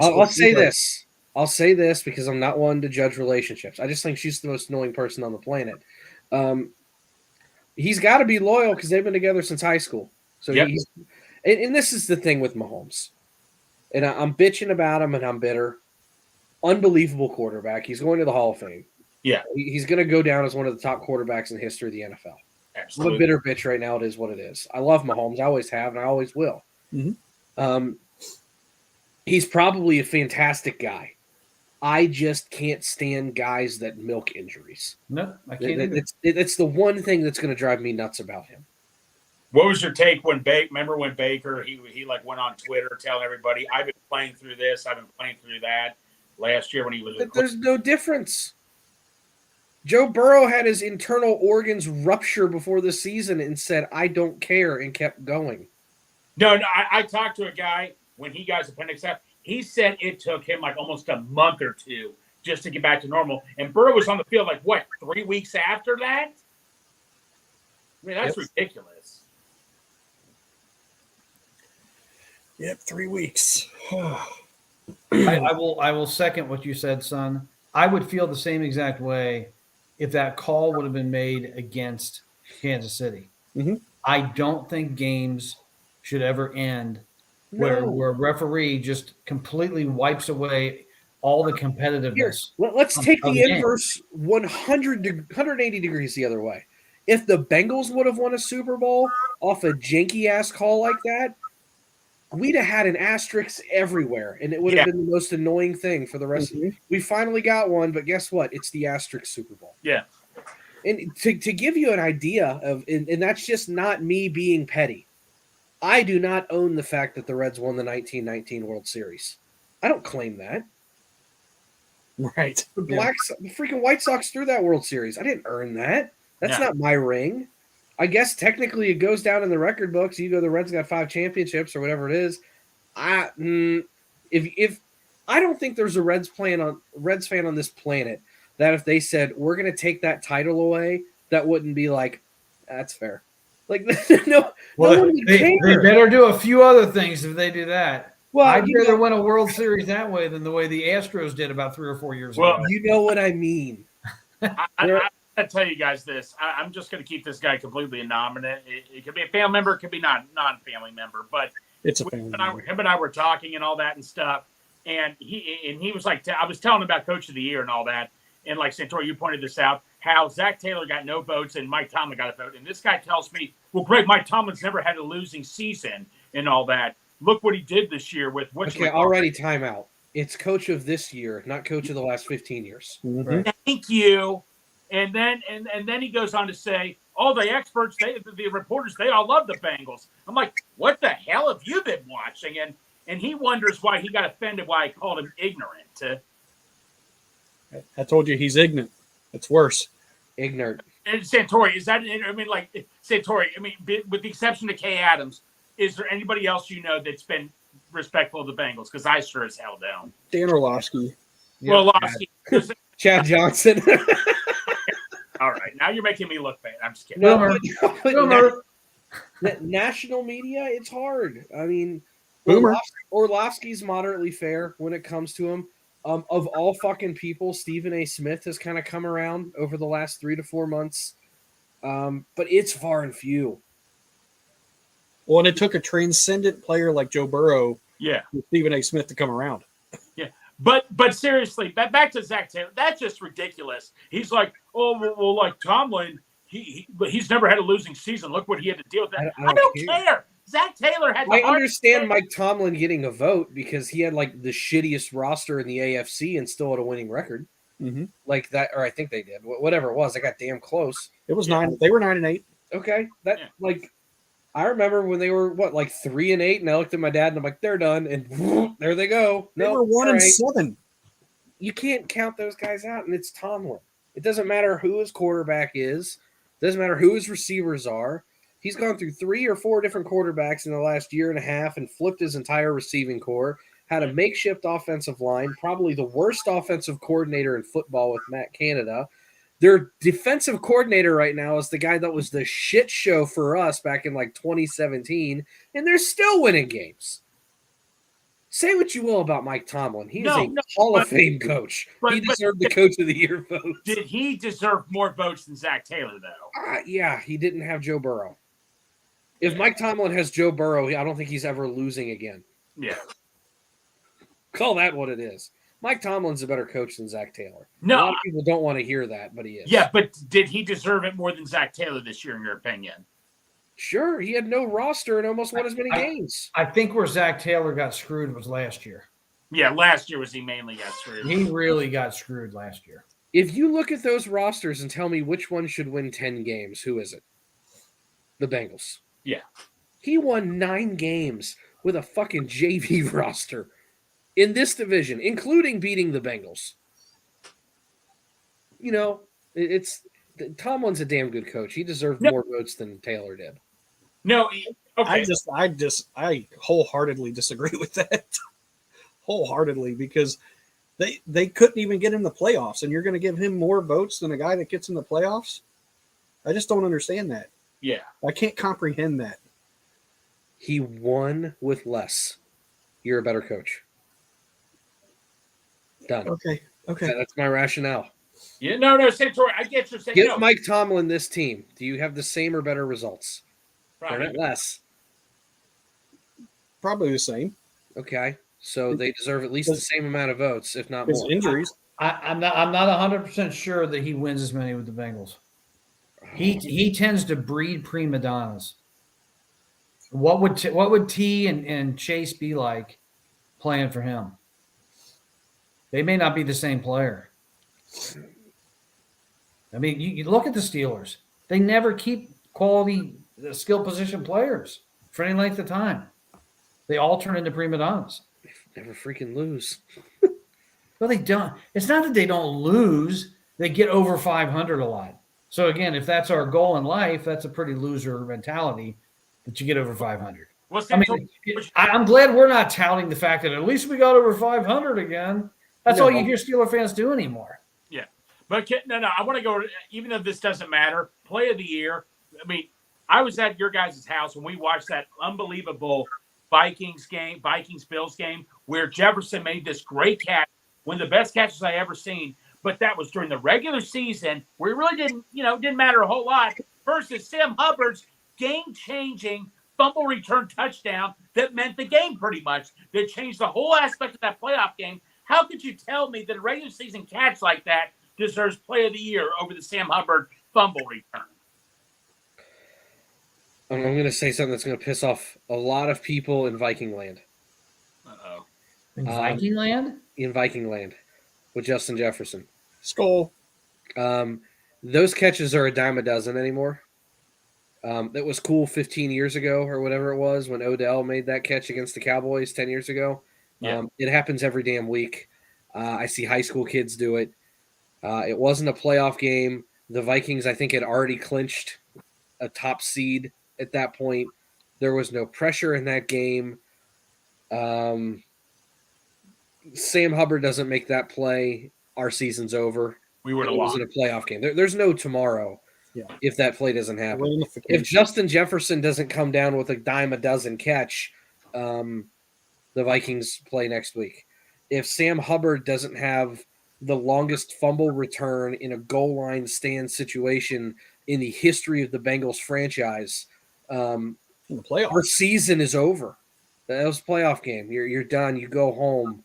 Speaker 2: I'll say this. I'll say this because I'm not one to judge relationships. I just think she's the most annoying person on the planet. He's got to be loyal because they've been together since high school. So and this is the thing with Mahomes. And I'm bitching about him and I'm bitter. Unbelievable quarterback. He's going to the Hall of Fame.
Speaker 4: Yeah.
Speaker 2: He's going to go down as one of the top quarterbacks in the history of the NFL.
Speaker 4: Absolutely.
Speaker 2: I'm a bitter bitch right now. It is what it is. I love Mahomes. I always have and I always will.
Speaker 1: Mm-hmm.
Speaker 2: He's probably a fantastic guy. I just can't stand guys that milk injuries.
Speaker 3: No, I can't.
Speaker 2: It's the one thing that's going to drive me nuts about him.
Speaker 4: What was your take when remember when Baker, he like went on Twitter telling everybody, I've been playing through this, I've been playing through that last year when he was with
Speaker 2: There's no difference. Joe Burrow had his internal organs rupture before the season and said, I don't care, and kept going.
Speaker 4: No, I talked to a guy when he got his appendix out. He said it took him like almost a month or two just to get back to normal. And Burrow was on the field like, 3 weeks after that? I mean, that's ridiculous.
Speaker 1: Yep, 3 weeks.
Speaker 3: I will second what you said, son. I would feel the same exact way if that call would have been made against Kansas City.
Speaker 1: Mm-hmm.
Speaker 3: I don't think games should ever end where a referee just completely wipes away all the competitiveness.
Speaker 2: Here, let's take the inverse 180 degrees the other way. If the Bengals would have won a Super Bowl off a janky-ass call like that, we'd have had an asterisk everywhere, and it would have been the most annoying thing for the rest of it. We finally got one, but guess what? It's the asterisk Super Bowl.
Speaker 4: Yeah.
Speaker 2: And to give you an idea of – and that's just not me being petty. I do not own the fact that the Reds won the 1919 World Series. I don't claim that.
Speaker 1: Right.
Speaker 2: The freaking White Sox threw that World Series. I didn't earn that. That's not my ring. I guess technically it goes down in the record books. You go, the Reds got 5 championships or whatever it is. If I don't think there's a Reds fan on this planet that if they said we're going to take that title away, that wouldn't be like, that's fair. Like no one would care.
Speaker 3: They better do a few other things if they do that.
Speaker 2: Well,
Speaker 3: I'd rather win a World Series that way than the way the Astros did about 3 or 4 years ago.
Speaker 2: You know what I mean.
Speaker 4: I tell you guys this. I'm just going to keep this guy completely anonymous. It could be a family member, it could be non-family member. But
Speaker 1: it's a family member.
Speaker 4: Him and I were talking and all that and stuff. And he was like, I was telling him about Coach of the Year and all that. And like Santori, you pointed this out, how Zach Taylor got no votes and Mike Tomlin got a vote. And this guy tells me, well, Greg, Mike Tomlin's never had a losing season and all that. Look what he did this year with what.
Speaker 2: Okay, already timeout. It's coach of this year, not coach of the last 15 years.
Speaker 1: Mm-hmm.
Speaker 3: Right.
Speaker 4: Thank you. And then he goes on to say, all the experts, the reporters, they all love the Bengals. I'm like, what the hell have you been watching? And he wonders why he got offended, why I called him ignorant.
Speaker 1: I told you he's ignorant. It's worse.
Speaker 2: Ignorant.
Speaker 4: And Santori, is that? I mean, like Santori. I mean, with the exception of Kay Adams, is there anybody else you know that's been respectful of the Bengals? Because I sure as hell don't.
Speaker 1: Dan Orlovsky.
Speaker 4: Well, Orlovsky.
Speaker 2: Chad Johnson.
Speaker 4: All right, now you're making me look bad. I'm just kidding.
Speaker 3: Boomer.
Speaker 2: National media, it's hard. I mean,
Speaker 1: Boomer.
Speaker 2: Orlovsky's moderately fair when it comes to him. Of all fucking people, Stephen A. Smith has kind of come around over the last 3 to 4 months. But it's far and few.
Speaker 1: Well, and it took a transcendent player like Joe Burrow,
Speaker 4: Yeah,
Speaker 1: with Stephen A. Smith to come around.
Speaker 4: yeah. But seriously, back to Zach Taylor. That's just ridiculous. He's like, oh well like Tomlin, he's never had a losing season. Look what he had to deal with. That. I don't care. Zach Taylor had.
Speaker 2: I understand Mike Tomlin getting a vote because he had like the shittiest roster in the AFC and still had a winning record.
Speaker 1: Mm-hmm.
Speaker 2: Like that, or I think they did. Whatever it was, I got damn close.
Speaker 1: It was 9. They were 9-8.
Speaker 2: Okay, like I remember when they were 3-8, and I looked at my dad and I'm like, they're done, and there they go.
Speaker 1: They were 1-7.
Speaker 2: You can't count those guys out, and it's Tomlin. It doesn't matter who his quarterback is. Doesn't matter who his receivers are. He's gone through 3 or 4 different quarterbacks in the last year and a half and flipped his entire receiving core. Had a makeshift offensive line, probably the worst offensive coordinator in football with Matt Canada. Their defensive coordinator right now is the guy that was the shit show for us back in like 2017, and they're still winning games. Say what you will about Mike Tomlin. He is a Hall of Fame coach. He deserved the Coach of the Year vote.
Speaker 4: Did he deserve more votes than Zach Taylor, though?
Speaker 2: Yeah, he didn't have Joe Burrow. If Mike Tomlin has Joe Burrow, I don't think he's ever losing again.
Speaker 4: Yeah.
Speaker 2: Call that what it is. Mike Tomlin's a better coach than Zach Taylor.
Speaker 4: No.
Speaker 2: A lot of people don't want to hear that, but he is.
Speaker 4: Yeah, but did he deserve it more than Zach Taylor this year, in your opinion?
Speaker 2: Sure, he had no roster and almost won as many games.
Speaker 3: I think where Zach Taylor got screwed was last year.
Speaker 4: Yeah, last year was he mainly got screwed.
Speaker 3: He really got screwed last year.
Speaker 2: If you look at those rosters and tell me which one should win 10 games, who is it? The Bengals.
Speaker 4: Yeah.
Speaker 2: He won 9 games with a fucking JV roster in this division, including beating the Bengals. You know, Tomlin's a damn good coach. He deserved more votes than Taylor did.
Speaker 4: No, okay.
Speaker 1: I wholeheartedly disagree with that. Wholeheartedly, because they couldn't even get in the playoffs, and you're going to give him more votes than a guy that gets in the playoffs? I just don't understand that.
Speaker 4: Yeah.
Speaker 1: I can't comprehend that.
Speaker 2: He won with less. You're a better coach. Done.
Speaker 1: Okay.
Speaker 2: That's my rationale.
Speaker 4: Yeah, no, Santori, I get your saying.
Speaker 2: Give Mike Tomlin this team. Do you have the same or better results?
Speaker 4: Probably.
Speaker 2: They're not less.
Speaker 1: Probably the same.
Speaker 2: Okay. So they deserve at least the same amount of votes, if not more.
Speaker 1: Injuries.
Speaker 3: I'm not 100% sure that he wins as many with the Bengals. He tends to breed prima donnas. What would T and Chase be like playing for him? They may not be the same player. I mean, you look at the Steelers. They never keep quality skill position players for any length of time. They all turn into prima donnas.
Speaker 2: They never freaking lose.
Speaker 3: Well, they don't. It's not that they don't lose. They get over 500 a lot. So, again, if that's our goal in life, that's a pretty loser mentality that you get over 500. I'm glad we're not touting the fact that at least we got over 500 again. That's all you hear Steeler fans do anymore.
Speaker 4: Yeah. But no, I want to go, even though this doesn't matter, play of the year. I mean, I was at your guys' house when we watched that unbelievable Vikings-Bills game where Jefferson made this great catch, one of the best catches I ever seen. But that was during the regular season where it really didn't matter a whole lot versus Sam Hubbard's game-changing fumble return touchdown that meant the game pretty much, that changed the whole aspect of that playoff game. How could you tell me that a regular season catch like that deserves play of the year over the Sam Hubbard fumble return?
Speaker 2: I'm going to say something that's going to piss off a lot of people in Viking land.
Speaker 4: Uh-oh.
Speaker 3: In Viking land?
Speaker 2: In Viking land with Justin Jefferson.
Speaker 1: Skull.
Speaker 2: Those catches are a dime a dozen anymore. That was cool 15 years ago or whatever it was when Odell made that catch against the Cowboys 10 years ago.
Speaker 4: Yeah.
Speaker 2: It happens every damn week. I see high school kids do it. It wasn't a playoff game. The Vikings, I think, had already clinched a top seed at that point. There was no pressure in that game. Sam Hubbard doesn't make that play. Our season's over.
Speaker 4: We would
Speaker 2: It
Speaker 4: have
Speaker 2: was
Speaker 4: lost.
Speaker 2: in a playoff game. There's no tomorrow if that play doesn't happen. If Justin Jefferson doesn't come down with a dime a dozen catch, the Vikings play next week. If Sam Hubbard doesn't have the longest fumble return in a goal line stand situation in the history of the Bengals franchise,
Speaker 1: In the playoffs.
Speaker 2: our season is over. That was a playoff game. You're done. You go home.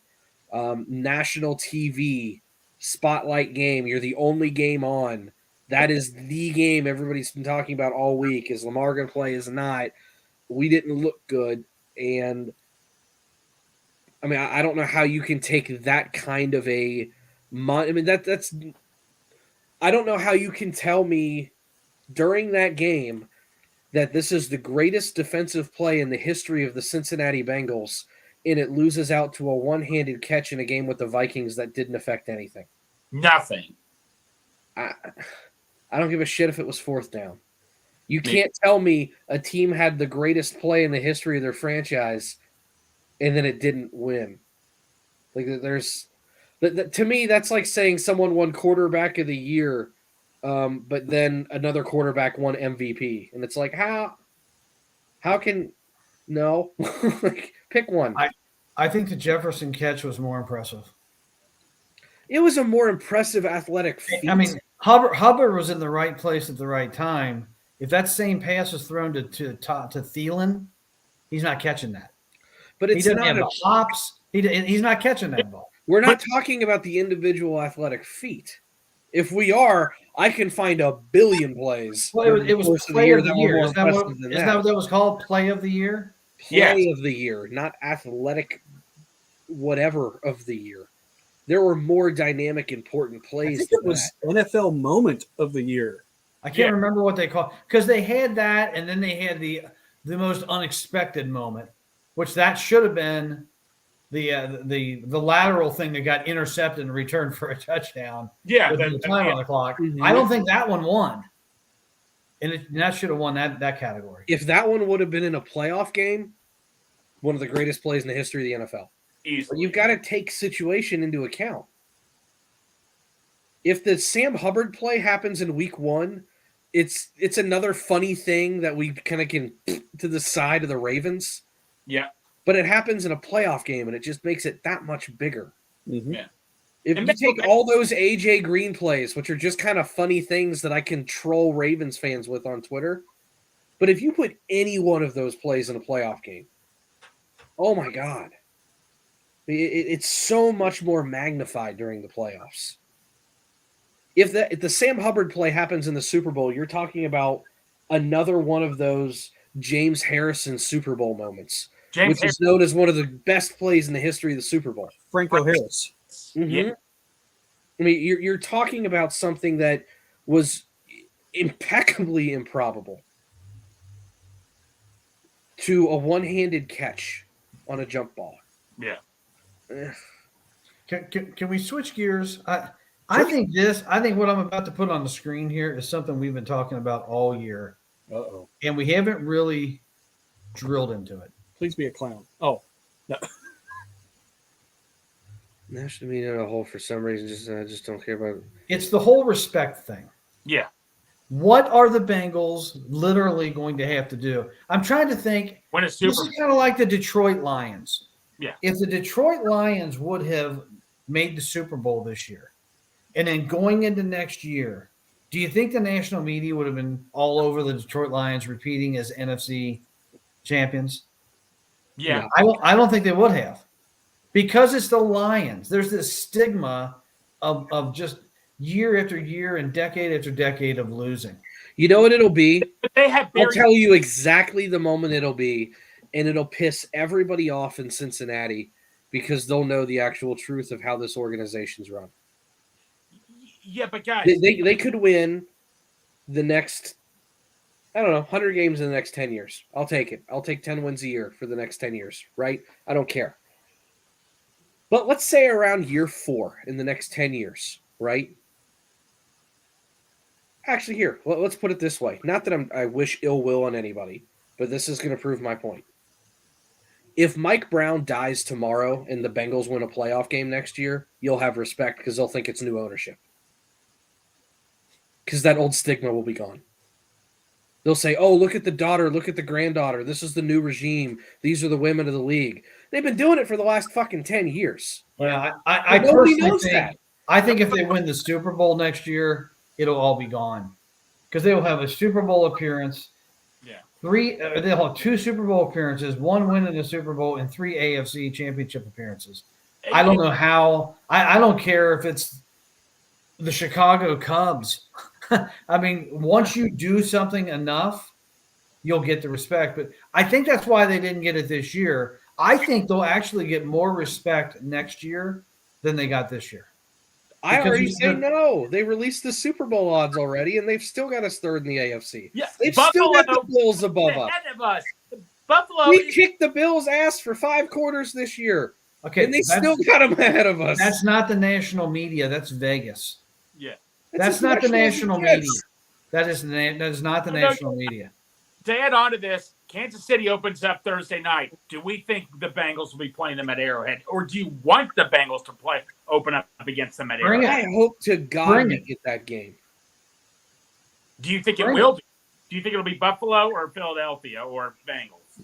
Speaker 2: National TV spotlight game. You're the only game on. That is the game everybody's been talking about all week. Is Lamar going to play? Is not. We didn't look good. And, I mean, I don't know how you can take that kind of a – I mean, that's – I don't know how you can tell me during that game that this is the greatest defensive play in the history of the Cincinnati Bengals, and it loses out to a one-handed catch in a game with the Vikings that didn't affect anything.
Speaker 4: Nothing.
Speaker 2: I don't give a shit if it was fourth down. You can't tell me a team had the greatest play in the history of their franchise and then it didn't win. Like, there's to me, that's like saying someone won quarterback of the year, but then another quarterback won MVP. And it's like, how can no? Like, pick one.
Speaker 3: I think the Jefferson catch was more impressive.
Speaker 2: It was a more impressive athletic feat.
Speaker 3: I mean, Hubbard was in the right place at the right time. If that same pass was thrown to Thielen, he's not catching that.
Speaker 2: But
Speaker 3: He
Speaker 2: it's
Speaker 3: doesn't
Speaker 2: not
Speaker 3: have the hops. He's not catching that ball.
Speaker 2: We're not talking about the individual athletic feat. If we are, I can find a billion plays.
Speaker 3: Well, it was play of the year. Isn't that what
Speaker 2: that
Speaker 3: was called? Play of the year?
Speaker 2: Play of the year, not athletic whatever of the year. There were more dynamic, important plays.
Speaker 1: I think it was NFL moment of the year.
Speaker 3: I can't remember what they called, because they had that, and then they had the most unexpected moment, which that should have been the lateral thing that got intercepted and returned for a touchdown.
Speaker 4: Yeah,
Speaker 3: with the time on the clock.
Speaker 2: Mm-hmm.
Speaker 3: I don't think that one won, and that should have won that category.
Speaker 2: If that one would have been in a playoff game, one of the greatest plays in the history of the NFL.
Speaker 4: Easily.
Speaker 2: You've got to take situation into account. If the Sam Hubbard play happens in week one, it's another funny thing that we kind of can to the side of the Ravens.
Speaker 4: Yeah.
Speaker 2: But it happens in a playoff game, and it just makes it that much bigger.
Speaker 1: Mm-hmm.
Speaker 4: Yeah.
Speaker 2: If you take all those AJ Green plays, which are just kind of funny things that I can troll Ravens fans with on Twitter, but if you put any one of those plays in a playoff game, oh my God. It's so much more magnified during the playoffs. If the Sam Hubbard play happens in the Super Bowl, you're talking about another one of those James Harrison Super Bowl moments, which is known as one of the best plays in the history of the Super Bowl.
Speaker 1: Franco Harris.
Speaker 2: Mm-hmm.
Speaker 4: Yeah.
Speaker 2: I mean, you're talking about something that was impeccably improbable to a one-handed catch on a jump ball.
Speaker 4: Yeah.
Speaker 3: Can we switch gears? I think what I'm about to put on the screen here is something we've been talking about all year.
Speaker 1: Uh-oh.
Speaker 3: And we haven't really drilled into it.
Speaker 1: Please be a clown. Oh, no.
Speaker 2: National media in a hole for some reason. I just don't care about it.
Speaker 3: It's the whole respect thing.
Speaker 4: Yeah.
Speaker 3: What are the Bengals literally going to have to do? I'm trying to think.
Speaker 4: When it's
Speaker 3: This is kind of like the Detroit Lions.
Speaker 4: Yeah.
Speaker 3: If the Detroit Lions would have made the Super Bowl this year, and then going into next year, do you think the national media would have been all over the Detroit Lions repeating as NFC champions?
Speaker 4: Yeah.
Speaker 3: I don't think they would have, because it's the Lions. There's this stigma of just year after year and decade after decade of losing.
Speaker 2: You know what it'll be?
Speaker 4: But they have
Speaker 2: I'll tell you exactly the moment it'll be, and it'll piss everybody off in Cincinnati because they'll know the actual truth of how this organization's run.
Speaker 4: Yeah, but guys,
Speaker 2: they could win the next, I don't know, 100 games in the next 10 years. I'll take it. I'll take 10 wins a year for the next 10 years, right? I don't care. But let's say around year 4 in the next 10 years, right? Actually, here, let's put it this way. Not that I wish ill will on anybody, but this is going to prove my point. If Mike Brown dies tomorrow and the Bengals win a playoff game next year, you'll have respect because they'll think it's new ownership. Because that old stigma will be gone. They'll say, oh, look at the daughter, look at the granddaughter. This is the new regime. These are the women of the league. They've been doing it for the last fucking 10 years.
Speaker 3: Yeah, I personally think, I think if they win the Super Bowl next year, it'll all be gone. Because they will have a Super Bowl appearance.
Speaker 4: Yeah.
Speaker 3: They'll have 2 Super Bowl appearances, 1 win in the Super Bowl, and 3 AFC championship appearances. I don't know how. I don't care if it's the Chicago Cubs. I mean, once you do something enough, you'll get the respect. But I think that's why they didn't get it this year. I think they'll actually get more respect next year than they got this year.
Speaker 2: I already say no. They released the Super Bowl odds already, and they've still got us third in the AFC.
Speaker 4: Yeah,
Speaker 2: they've still got the Bills above us.
Speaker 4: Buffalo.
Speaker 2: We kicked the Bills' ass for 5 quarters this year.
Speaker 3: Okay,
Speaker 2: and they still got them ahead of us.
Speaker 3: That's not the national media. That's Vegas.
Speaker 4: Yeah.
Speaker 3: That's not the national media. That is not the national media.
Speaker 4: To add on to this, Kansas City opens up Thursday night. Do we think the Bengals will be playing them at Arrowhead, or do you want the Bengals to open up against them at Arrowhead?
Speaker 2: I hope to God we get that game.
Speaker 4: Do you think it will be? Do you think it'll be Buffalo or Philadelphia or Bengals?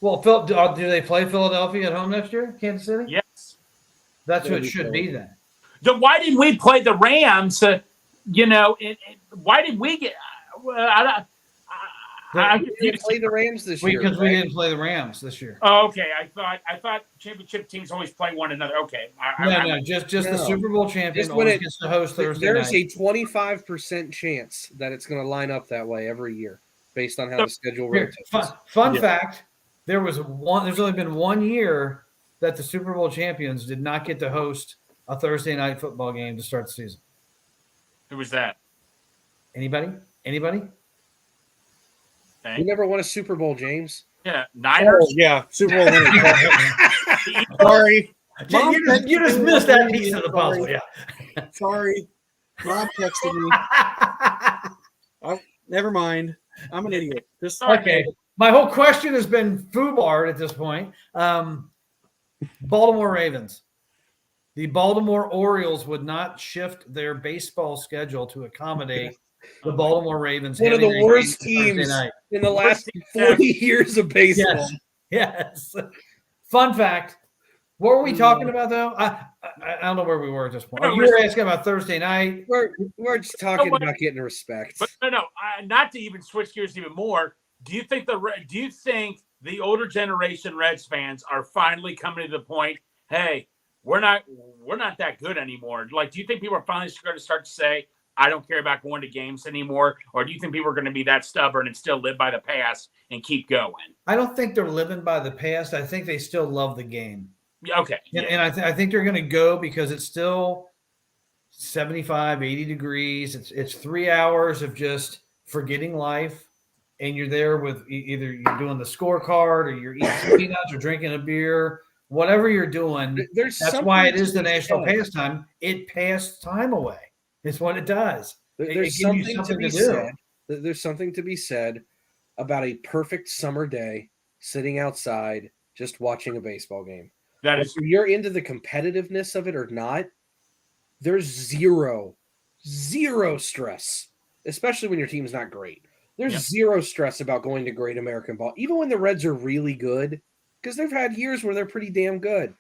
Speaker 3: Well, do they play Philadelphia at home next year, Kansas City?
Speaker 4: Yes.
Speaker 3: That's who it should be then.
Speaker 4: Then why didn't we play the Rams? Why did we get?
Speaker 2: We didn't play the Rams this year
Speaker 3: because we didn't play the Rams this year.
Speaker 4: Oh, okay. I thought championship teams always play one another. Okay.
Speaker 3: Just the Super Bowl champion always gets to host Thursday night.
Speaker 2: There's a 25% chance that it's going to line up that way every year based on how the schedule rotates.
Speaker 3: Fun fact: there's only been 1 year that the Super Bowl champions did not get to host a Thursday night football game to start the season.
Speaker 4: Who was that?
Speaker 3: Anybody?
Speaker 2: We never won a Super Bowl, James.
Speaker 4: Yeah, Niners.
Speaker 1: Oh, yeah, Super Bowl winner. Sorry,
Speaker 3: Mom, you just missed that piece of the puzzle. Yeah,
Speaker 1: sorry. Rob texted me. Oh, never mind. I'm an idiot.
Speaker 3: Okay. My whole question has been foobarred at this point. Baltimore Ravens. The Baltimore Orioles would not shift their baseball schedule to accommodate the Baltimore Ravens.
Speaker 2: One of the worst teams in the last 40 years of baseball.
Speaker 3: Yes. Fun fact. What were we talking about, though? I don't know where we were at this point. You were asking about Thursday night.
Speaker 2: We're just talking about getting respect.
Speaker 4: But not to even switch gears even more. Do you think the older generation Reds fans are finally coming to the point? Hey, we're not that good anymore. Like, do you think people are finally going to start to say, I don't care about going to games anymore? Or do you think people are going to be that stubborn and still live by the past and keep going?
Speaker 3: I don't think they're living by the past. I think they still love the game.
Speaker 4: Okay.
Speaker 3: And I think they're going to go because it's still 75, 80 degrees. It's 3 hours of just forgetting life. And you're there with either you're doing the scorecard or you're eating peanuts or drinking a beer. Whatever you're doing, that's why it is the national pastime. It passed time away. It's what it does.
Speaker 2: There's something to be said. There's something to be said about a perfect summer day sitting outside just watching a baseball game.
Speaker 4: That is,
Speaker 2: if you're into the competitiveness of it or not, there's zero stress, especially when your team's not great. There's zero stress about going to Great American Ball, even when the Reds are really good, because they've had years where they're pretty damn good.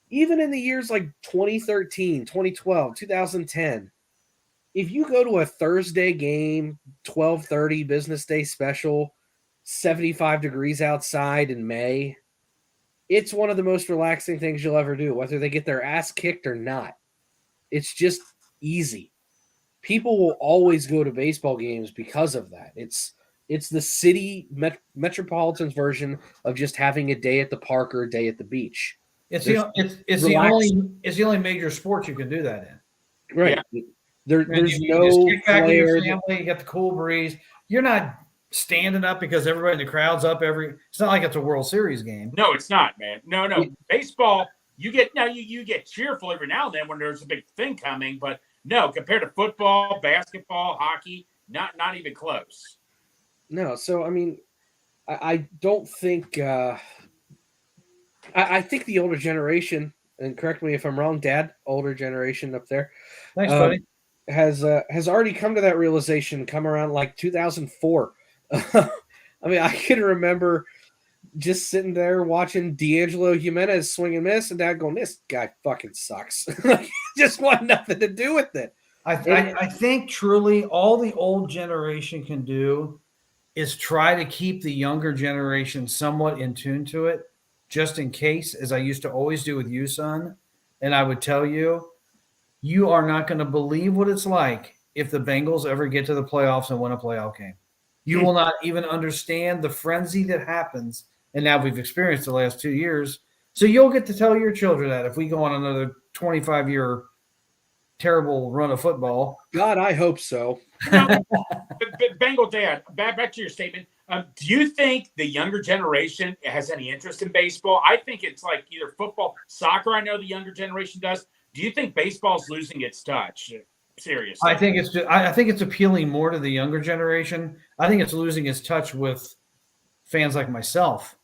Speaker 2: Even in the years like 2013, 2012, 2010, if you go to a Thursday game, 12:30 business day special, 75 degrees outside in May, it's one of the most relaxing things you'll ever do, whether they get their ass kicked or not. It's just easy. People will always go to baseball games because of that. It's the city metropolitan's version of just having a day at the park or a day at the beach.
Speaker 3: It's the only major sport you can do that in.
Speaker 2: Right. Yeah. There's
Speaker 3: you
Speaker 2: no
Speaker 3: just kick back with your
Speaker 2: player
Speaker 3: family. You got the cool breeze. You're not standing up because everybody in the crowd's up. It's not like it's a World Series game.
Speaker 4: No, it's not, man. No. Baseball, you get cheerful every now and then when there's a big thing coming, but no, compared to football, basketball, hockey, not even close.
Speaker 2: No, so I mean, I don't think. I think the older generation, and correct me if I'm wrong, Dad, older generation up there,
Speaker 3: thanks, buddy,
Speaker 2: has already come to that realization. Come around like 2004. I mean, I can remember just sitting there watching D'Angelo Jimenez swing and miss, and Dad going, "This guy fucking sucks." Just want nothing to do with it.
Speaker 3: I think truly all the old generation can do is try to keep the younger generation somewhat in tune to it, just in case, as I used to always do with you, son. And I would tell you, you are not going to believe what it's like if the Bengals ever get to the playoffs and win a playoff game. You will not even understand the frenzy that happens. And now we've experienced the last 2 years. So you'll get to tell your children that if we go on another 25-year terrible run of football.
Speaker 2: God, I hope so.
Speaker 4: Bengal Dad, back to your statement. Do you think the younger generation has any interest in baseball? I think it's like either football, soccer. I know the younger generation does. Do you think baseball's losing its touch? Seriously,
Speaker 3: I think it's appealing more to the younger generation. I think it's losing its touch with fans like myself,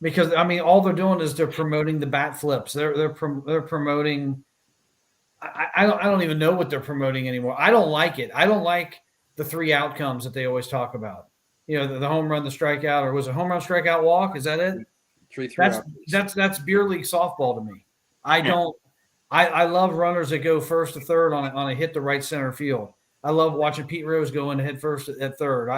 Speaker 3: because I mean, all they're doing is they're promoting the bat flips. They're promoting. I don't even know what they're promoting anymore. I don't like it. I don't like the 3 outcomes that they always talk about. You know, the home run, the strikeout, or was it home run, strikeout, walk? Is that it?
Speaker 2: 3-3.
Speaker 3: That's beer league softball to me. I love runners that go first to third on a hit to right center field. I love watching Pete Rose go in to hit first at third.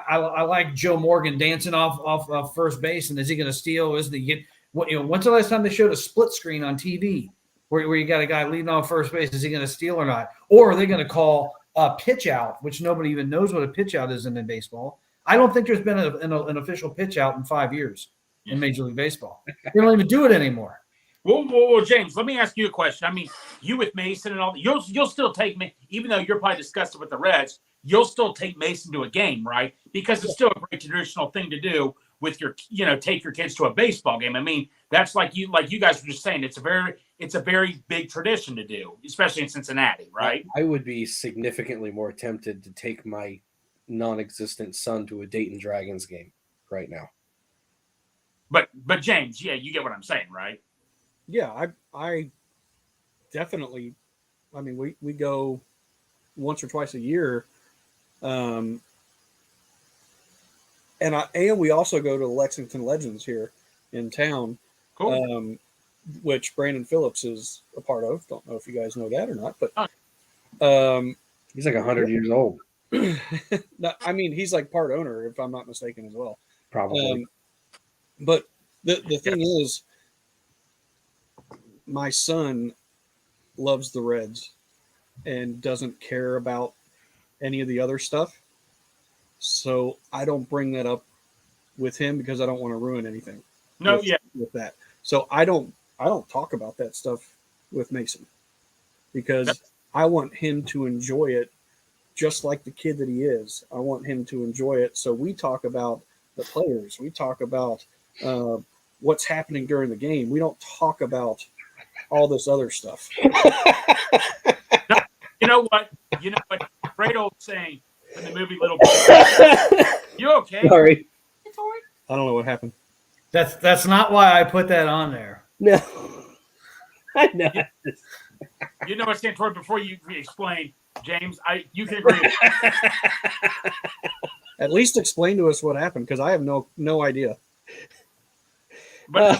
Speaker 3: I like Joe Morgan dancing off first base, and is he going to steal? Isn't he? When's the last time they showed a split screen on TV where you got a guy leading off first base? Is he going to steal or not? Or are they going to call a pitch out, which nobody even knows what a pitch out is in baseball? I don't think there's been an official pitch out in 5 years in Major League Baseball. They don't even do it anymore.
Speaker 4: Well, James, let me ask you a question. I mean, you with Mason and all, you'll still take me, even though you're probably disgusted with the Reds, you'll still take Mason to a game, right? Because it's still a great traditional thing to do with your, take your kids to a baseball game. I mean, that's like you guys were just saying, it's a very big tradition to do, especially in Cincinnati, right?
Speaker 2: I would be significantly more tempted to take my non-existent son to a Dayton Dragons game right now.
Speaker 4: But James, yeah, you get what I'm saying, right?
Speaker 1: Yeah, I definitely. I mean, we go once or twice a year, and we also go to the Lexington Legends here in town,
Speaker 4: cool.
Speaker 1: Which Brandon Phillips is a part of. Don't know if you guys know that or not, but
Speaker 2: he's like 100 years old.
Speaker 1: No, I mean, he's like part owner, if I'm not mistaken, as well.
Speaker 2: Probably.
Speaker 1: But the thing is, my son loves the Reds and doesn't care about any of the other stuff. So I don't bring that up with him because I don't want to ruin anything. With that. So I don't talk about that stuff with Mason because I want him to enjoy it just like the kid that he is. I want him to enjoy it. So we talk about the players. We talk about what's happening during the game. We don't talk about all this other stuff.
Speaker 4: You know what? Great old saying in the movie Little Boy. You okay?
Speaker 2: Sorry.
Speaker 1: I don't know what happened.
Speaker 3: That's not why I put that on there.
Speaker 2: No. I know.
Speaker 4: You know what, Santori, before you explain, James, you can agree with me.
Speaker 1: At least explain to us what happened, because I have no idea.
Speaker 4: But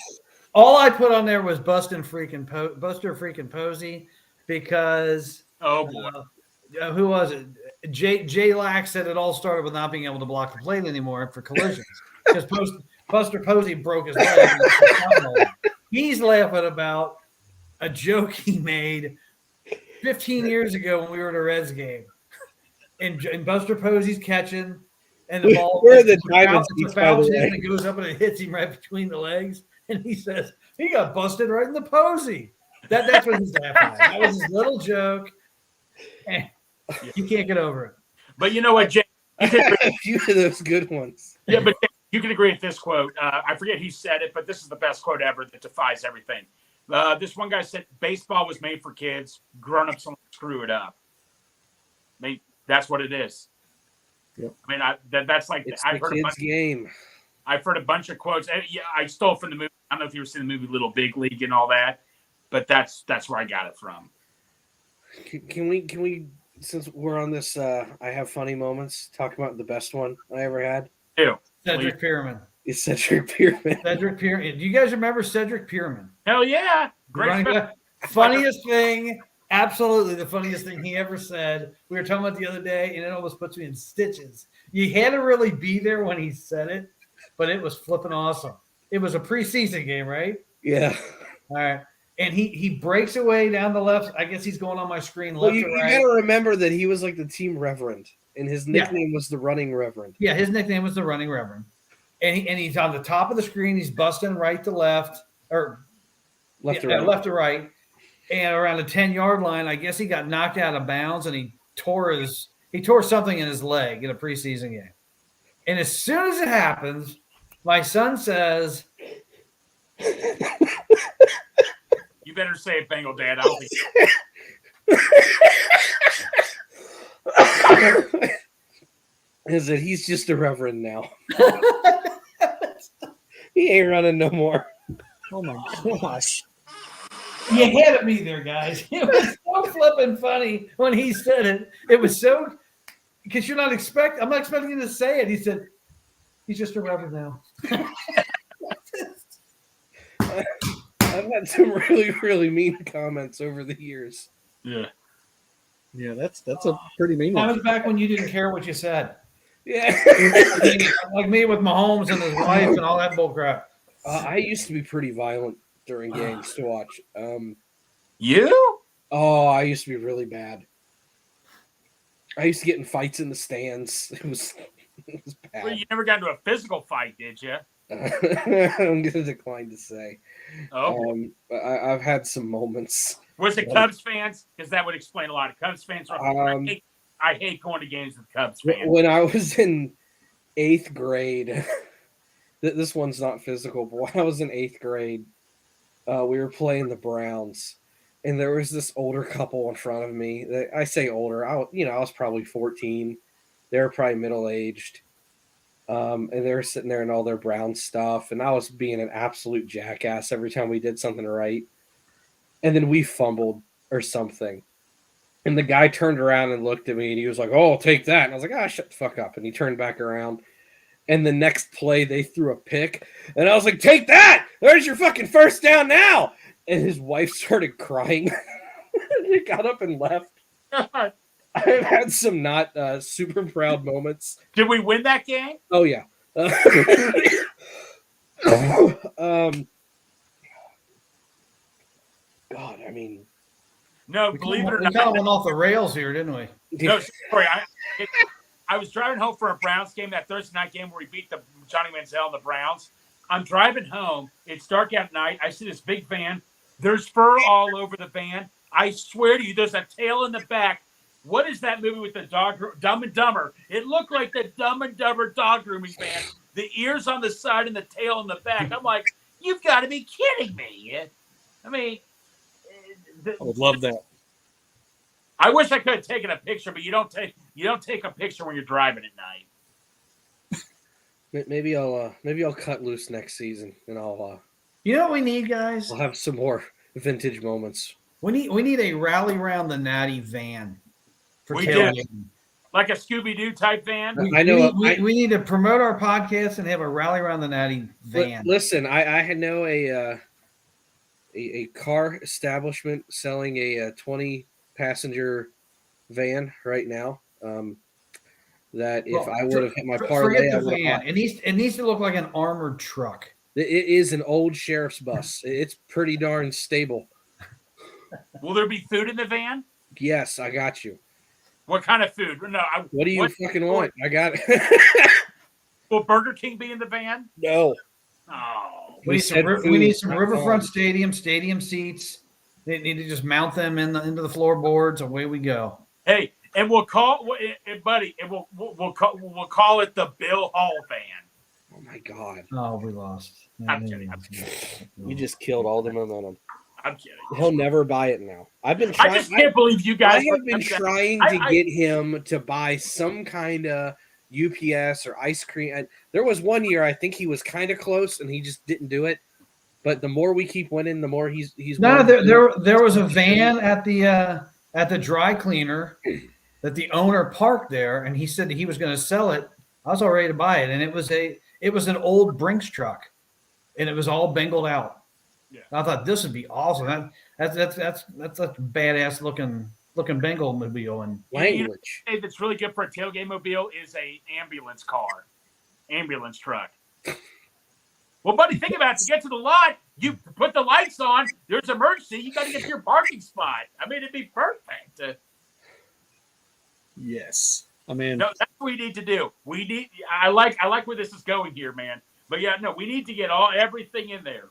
Speaker 3: all I put on there was Buster freaking Posey, because
Speaker 4: oh boy,
Speaker 3: who was it? Jay Lack said it all started with not being able to block the plate anymore for collisions because Buster Posey broke his leg. He's laughing about a joke he made 15 years ago when we were at a Reds game, and Buster Posey's catching, and the ball
Speaker 2: where are the diamond seats, by the way?
Speaker 3: and it goes up and it hits him right between the legs, and he says he got busted right in the Posey. That's what he's laughing at. That was his little joke, and you can't get over it.
Speaker 4: But you know what, Jay?
Speaker 2: I had a few of those good ones.
Speaker 4: Yeah, but you can agree with this quote. I forget who said it, but this is the best quote ever that defies everything. This one guy said, baseball was made for kids. Grown-ups don't screw it up. I mean, that's what it is.
Speaker 1: Yep.
Speaker 4: I mean, that's like
Speaker 2: It's
Speaker 4: I've
Speaker 2: the
Speaker 4: heard
Speaker 2: kids' game.
Speaker 4: I've heard a bunch of quotes. Yeah, I stole from the movie. I don't know if you ever seen the movie Little Big League and all that, but that's where I got it from.
Speaker 2: Can we since we're on this I have funny moments, talk about the best one I ever had?
Speaker 4: Ew.
Speaker 3: Cedric Pierman.
Speaker 2: It's Cedric Pierman.
Speaker 3: Cedric Pierman. Do you guys remember Cedric Pierman?
Speaker 4: Hell yeah. Great.
Speaker 3: Funniest thing, absolutely the funniest thing he ever said. We were talking about the other day, and it almost puts me in stitches. You had to really be there when he said it, but it was flipping awesome. It was a preseason game, right?
Speaker 2: Yeah.
Speaker 3: All right. And he breaks away down the left. I guess he's going on my screen left
Speaker 2: You
Speaker 3: to right.
Speaker 2: gotta remember that he was like the team reverend, and his nickname was the running reverend.
Speaker 3: Yeah, his nickname was the running reverend. And he's on the top of the screen. He's busting right to left, or
Speaker 2: Left to right.
Speaker 3: left to right. And around the 10-yard line, I guess he got knocked out of bounds, and he tore something in his leg in a preseason game. And as soon as it happens, my son says,
Speaker 4: You better say it, Bengal Dad. I don't think
Speaker 2: is that he's just a reverend now. He ain't running no more.
Speaker 1: Oh my gosh.
Speaker 3: you had me there, guys. It was so flipping funny when he said it. It was so – because I'm not expecting you to say it. He said, he's just a reverend now.
Speaker 2: I've had some really, really mean comments over the years.
Speaker 4: Yeah.
Speaker 1: Yeah, that's a pretty mean
Speaker 3: That
Speaker 1: one.
Speaker 3: was back when you didn't care what you said.
Speaker 2: Yeah.
Speaker 3: Like me with Mahomes and his wife and all that bullcrap.
Speaker 2: I used to be pretty violent during games to watch.
Speaker 4: You?
Speaker 2: Oh, I used to be really bad. I used to get in fights in the stands. It was bad.
Speaker 4: Well, you never got into a physical fight, did you?
Speaker 2: I'm going to decline to say.
Speaker 4: Oh.
Speaker 2: I've had some moments.
Speaker 4: Was it Cubs fans? Because that would explain a lot. Of Cubs fans are. I hate going to games with Cubs fans.
Speaker 2: When I was in 8th grade, this one's not physical, but when I was in 8th grade, we were playing the Browns, and there was this older couple in front of me. I say older, I was probably 14. They were probably middle-aged, and they were sitting there in all their Brown stuff, and I was being an absolute jackass every time we did something right. And then we fumbled or something. And the guy turned around and looked at me, and he was like, "Oh, take that." And I was like, shut the fuck up. And he turned back around. And the next play, they threw a pick. And I was like, "Take that! There's your fucking first down now!" And his wife started crying. He got up and left. I've had some not super proud moments.
Speaker 4: Did we win that game?
Speaker 2: Oh, yeah. God, I mean...
Speaker 4: No, believe it or
Speaker 3: we
Speaker 4: not.
Speaker 3: kind of went off the rails here, didn't we?
Speaker 4: No, sorry. I was driving home for a Browns game, that Thursday night game where we beat the Johnny Manziel and the Browns. I'm driving home. It's dark out at night. I see this big van. There's fur all over the van. I swear to you, there's a tail in the back. What is that movie with the dog, Dumb and Dumber? It looked like the Dumb and Dumber dog grooming van. The ears on the side and the tail in the back. I'm like, you've got to be kidding me. I mean,
Speaker 1: I would love that.
Speaker 4: I wish I could have taken a picture, but you don't take a picture when you're driving at night.
Speaker 2: Maybe I'll cut loose next season, and
Speaker 3: You know what we need, guys?
Speaker 2: I'll have some more vintage moments.
Speaker 3: We need a rally round the Natty van for
Speaker 4: We
Speaker 3: tailgating.
Speaker 4: Like a Scooby-Doo type van.
Speaker 3: We need to promote our podcast and have a rally around the Natty van.
Speaker 2: Listen, I know a car establishment selling a 20-passenger van right now. that if I would have hit my
Speaker 3: forget
Speaker 2: parlay, I
Speaker 3: the
Speaker 2: would have.
Speaker 3: van. It needs to look like an armored truck.
Speaker 2: It is an old sheriff's bus. It's pretty darn stable.
Speaker 4: Will there be food in the van?
Speaker 2: Yes, I got you.
Speaker 4: What kind of food? No.
Speaker 2: What do you fucking want? I got it.
Speaker 4: Will Burger King be in the van?
Speaker 2: No.
Speaker 4: Oh.
Speaker 3: We need some Riverfront stadium seats. They need to just mount them into the floorboards. Away we go.
Speaker 4: Hey, and we'll call buddy, and we'll call it the Bill Hall van.
Speaker 2: Oh my God.
Speaker 3: Oh, we lost.
Speaker 4: I'm kidding.
Speaker 2: You just killed all the momentum.
Speaker 4: I'm kidding.
Speaker 2: He'll never buy it now. I've been trying.
Speaker 4: I just can't believe you guys.
Speaker 2: I have been trying to get him to buy some kind of UPS or ice cream. There was one year I think he was kind of close and he just didn't do it. But the more we keep winning, the more he's.
Speaker 3: No, there was a van at the dry cleaner that the owner parked there, and he said that he was going to sell it. I was all ready to buy it, and it was an old Brinks truck, and it was all bengaled out.
Speaker 4: Yeah.
Speaker 3: I thought this would be awesome. That's a badass looking Bengal mobile and
Speaker 2: language.
Speaker 4: Hey, that's really good for a tailgate mobile is a ambulance truck. Well, buddy, think about it. To get to the lot, you put the lights on. There's emergency. You got to get to your parking spot. I mean, it'd be perfect.
Speaker 1: Yes. I mean,
Speaker 4: no, that's what we need to do. I like where this is going here, man. But yeah, no, we need to get everything in there.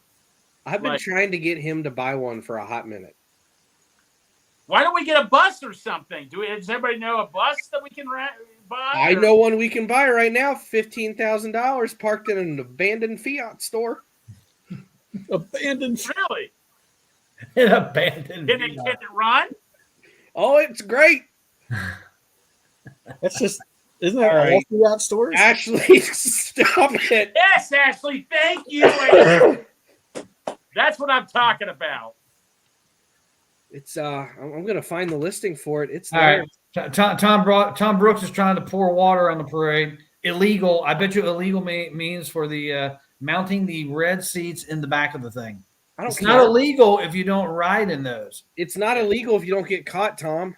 Speaker 2: I've been trying to get him to buy one for a hot minute.
Speaker 4: Why don't we get a bus or something? Does everybody know a bus that we can buy?
Speaker 2: I know one we can buy right now. $15,000 parked in an abandoned Fiat store.
Speaker 1: Abandoned?
Speaker 4: Really?
Speaker 3: An abandoned.
Speaker 4: Can it run?
Speaker 2: Oh, it's great.
Speaker 1: That's just. Isn't that all Fiat stores?
Speaker 2: Ashley, stop it.
Speaker 4: Yes, Ashley. Thank you. That's what I'm talking about.
Speaker 2: It's I'm gonna find the listing for it. It's
Speaker 3: all
Speaker 2: there.
Speaker 3: Right. Tom Brooks is trying to pour water on the parade. Illegal. I bet you illegal means for the mounting the red seats in the back of the thing. It's not illegal if you don't ride in those.
Speaker 2: It's not illegal if you don't get caught, Tom.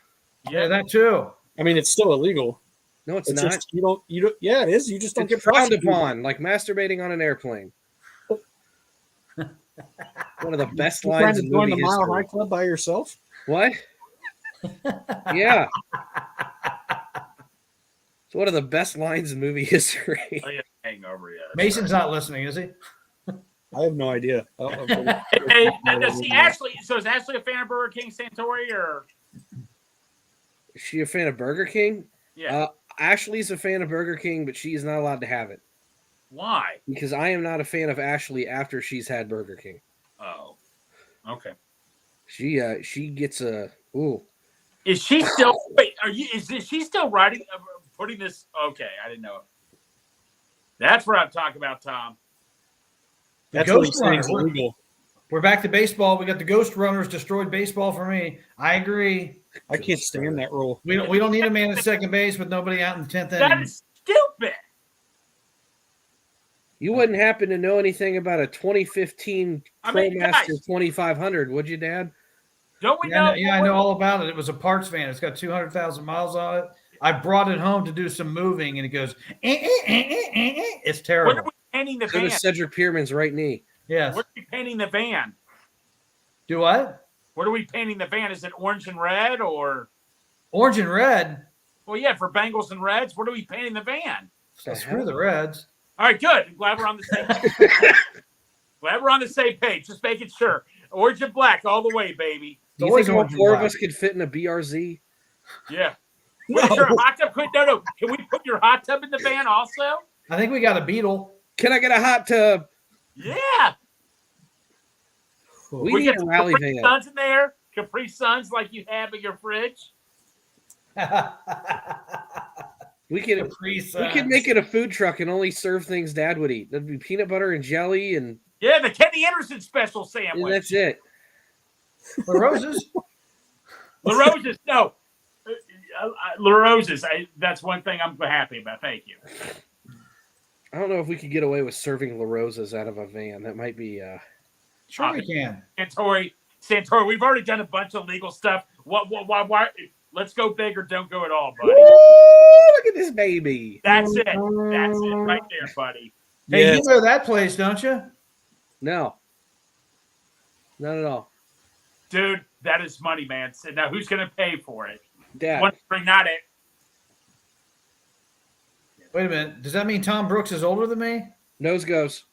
Speaker 3: Yeah, that too.
Speaker 1: I mean, it's still illegal.
Speaker 2: No, it's not.
Speaker 1: Just, you don't. Yeah, it is. You just don't get
Speaker 2: frowned upon, like masturbating on an airplane. One of the best lines in movie history. Join the Mile High
Speaker 1: Club by yourself?
Speaker 2: What? Yeah. It's one of the best lines in movie history.
Speaker 4: Hangover, yeah.
Speaker 3: Mason's not listening, is he?
Speaker 1: I have no idea.
Speaker 4: Hey, Ashley. So is Ashley a fan of Burger King Santori, or
Speaker 2: is she a fan of Burger King?
Speaker 4: Yeah.
Speaker 2: Ashley's a fan of Burger King, but she is not allowed to have it.
Speaker 4: Why?
Speaker 2: Because I am not a fan of Ashley after she's had Burger King.
Speaker 4: Oh, okay.
Speaker 2: She gets a ooh.
Speaker 4: Is she still? Wait, is she still writing? Putting this? Okay, I didn't know. That's what I'm talking about, Tom.
Speaker 3: That's Ghost Runners. We're back to baseball. We got the Ghost Runners destroyed baseball for me. I agree.
Speaker 1: I can't stand that rule.
Speaker 3: We don't need a man at second base with nobody out in the 10th inning.
Speaker 4: That is stupid.
Speaker 2: You wouldn't happen to know anything about a 2015 ProMaster 2500, would you, Dad?
Speaker 4: Don't we know?
Speaker 3: Yeah, I know all about it. It was a parts van. It's got 200,000 miles on it. I brought it home to do some moving, and it goes, It's terrible.
Speaker 4: What are we painting the
Speaker 2: so
Speaker 4: van?
Speaker 2: Does Cedric Pierman's right knee.
Speaker 3: Yes.
Speaker 4: What are we painting the van?
Speaker 3: Do what?
Speaker 4: What are we painting the van? Is it orange and red or?
Speaker 3: Orange and red?
Speaker 4: Well, yeah, for Bengals and Reds. What are we painting the van?
Speaker 3: Screw the Reds.
Speaker 4: All right, good. I'm glad we're on the same page. Glad we're on the same page. Just making sure. Orange and black all the way, baby.
Speaker 2: Do you think all four of us could fit in a BRZ?
Speaker 4: Yeah. No. Is there a hot tub? No. Can we put your hot tub in the van also?
Speaker 3: I think we got a Beetle.
Speaker 2: Can I get a hot tub?
Speaker 4: Yeah.
Speaker 2: We need a rally
Speaker 4: Capri
Speaker 2: van.
Speaker 4: Suns in there. Capri Suns like you have in your fridge.
Speaker 2: We could make it a food truck and only serve things Dad would eat. That'd be peanut butter and jelly and
Speaker 4: the Kenny Anderson special sandwich.
Speaker 2: And that's it.
Speaker 3: La Rosa's.
Speaker 4: La Rosa's, no. La Rosa's. That's one thing I'm happy about. Thank you.
Speaker 2: I don't know if we could get away with serving La Rosa's out of a van. That might be.
Speaker 3: Sure we can.
Speaker 4: Santori. We've already done a bunch of legal stuff. Why Let's go big or don't go at all, buddy.
Speaker 2: Woo, look at this baby.
Speaker 4: That's it. That's it right there, buddy.
Speaker 3: Hey,
Speaker 1: Yes.
Speaker 3: you know that place, don't you?
Speaker 2: No. Not at all.
Speaker 4: Dude, that is money, man. So now who's going to pay for it?
Speaker 2: Dad.
Speaker 4: Wondering, not it.
Speaker 3: Wait a minute. Does that mean Tom Brooks is older than me?
Speaker 2: Nose goes.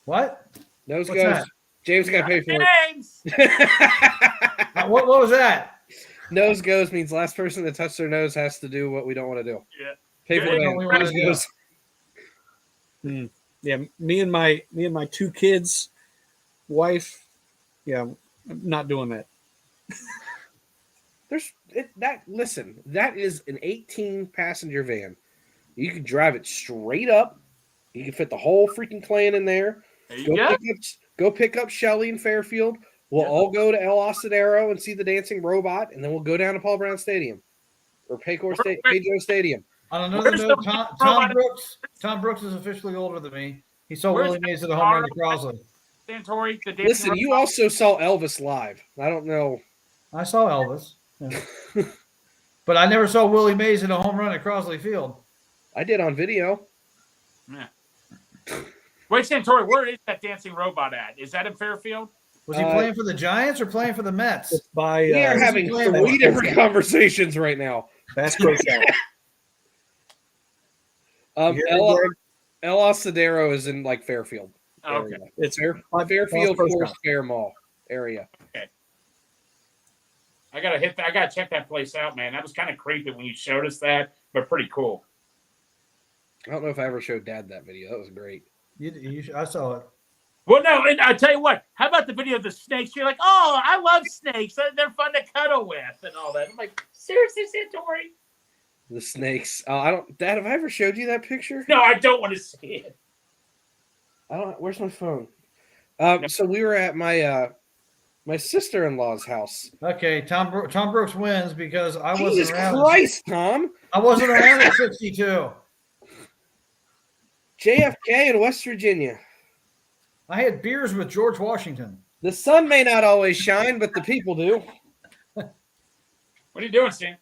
Speaker 3: What?
Speaker 2: Nose
Speaker 3: What's
Speaker 2: goes.
Speaker 3: that?
Speaker 2: James got to pay for
Speaker 4: James!
Speaker 2: it.
Speaker 3: What was that?
Speaker 2: Nose goes means last person to touch their nose has to do what we don't want to do.
Speaker 4: Yeah.
Speaker 2: Pay for
Speaker 4: Yeah,
Speaker 2: it.
Speaker 3: we wanna
Speaker 2: Nose
Speaker 3: do.
Speaker 2: goes.
Speaker 1: Yeah, me and my 2 kids, wife, yeah, I'm not doing that.
Speaker 2: Listen, that is an 18-passenger van. You can drive it straight up. You can fit the whole freaking clan in there.
Speaker 4: There you go.
Speaker 2: Go pick up Shelly in Fairfield. We'll all go to El Osadero and see the dancing robot, and then we'll go down to Paul Brown Stadium or Payjo Stadium.
Speaker 3: On another
Speaker 4: Where's
Speaker 3: note,
Speaker 4: the-
Speaker 3: Tom Brooks is officially older than me. He saw
Speaker 4: Where's
Speaker 3: Willie
Speaker 4: the
Speaker 3: Mays at the home run to Crosley.
Speaker 4: Santori, the
Speaker 2: Listen, you also saw Elvis live. I don't know.
Speaker 3: I saw Elvis. Yeah. But I never saw Willie Mays at a home run at Crosley Field.
Speaker 2: I did on video.
Speaker 4: Yeah. Wait, Santori, where is that dancing robot at? Is that in Fairfield?
Speaker 3: Was he playing for the Giants or playing for the Mets?
Speaker 1: It's by
Speaker 2: We are having
Speaker 3: playing
Speaker 2: 3 different conversations right now.
Speaker 1: Bass Pro Shop.
Speaker 2: El
Speaker 1: You hear me, Greg?
Speaker 2: Osadero is in like Fairfield.
Speaker 4: Okay.
Speaker 2: area.
Speaker 1: It's
Speaker 2: Fairfield
Speaker 1: Bass Pro
Speaker 2: Forest
Speaker 1: Shop.
Speaker 2: Fair Mall area.
Speaker 4: I gotta check that place out, man. That was kind of creepy when you showed us that, but pretty cool.
Speaker 2: I don't know if I ever showed Dad that video. That was great.
Speaker 3: I saw it.
Speaker 4: Well, no, and I tell you what. How about the video of the snakes? You're like, oh, I love snakes. They're fun to cuddle with and all that. I'm like, seriously, Santori?
Speaker 2: The snakes. I don't. Dad, have I ever showed you that picture?
Speaker 4: No, I don't want to see it.
Speaker 2: I don't. Where's my phone? So we were at my sister-in-law's house.
Speaker 3: Okay, Tom Brooks wins because I wasn't
Speaker 2: Jesus
Speaker 3: around.
Speaker 2: Christ, Tom!
Speaker 3: I wasn't around at 62.
Speaker 2: JFK in West Virginia.
Speaker 3: I had beers with George Washington.
Speaker 2: The sun may not always shine, but the people do.
Speaker 4: What are you doing, Stan?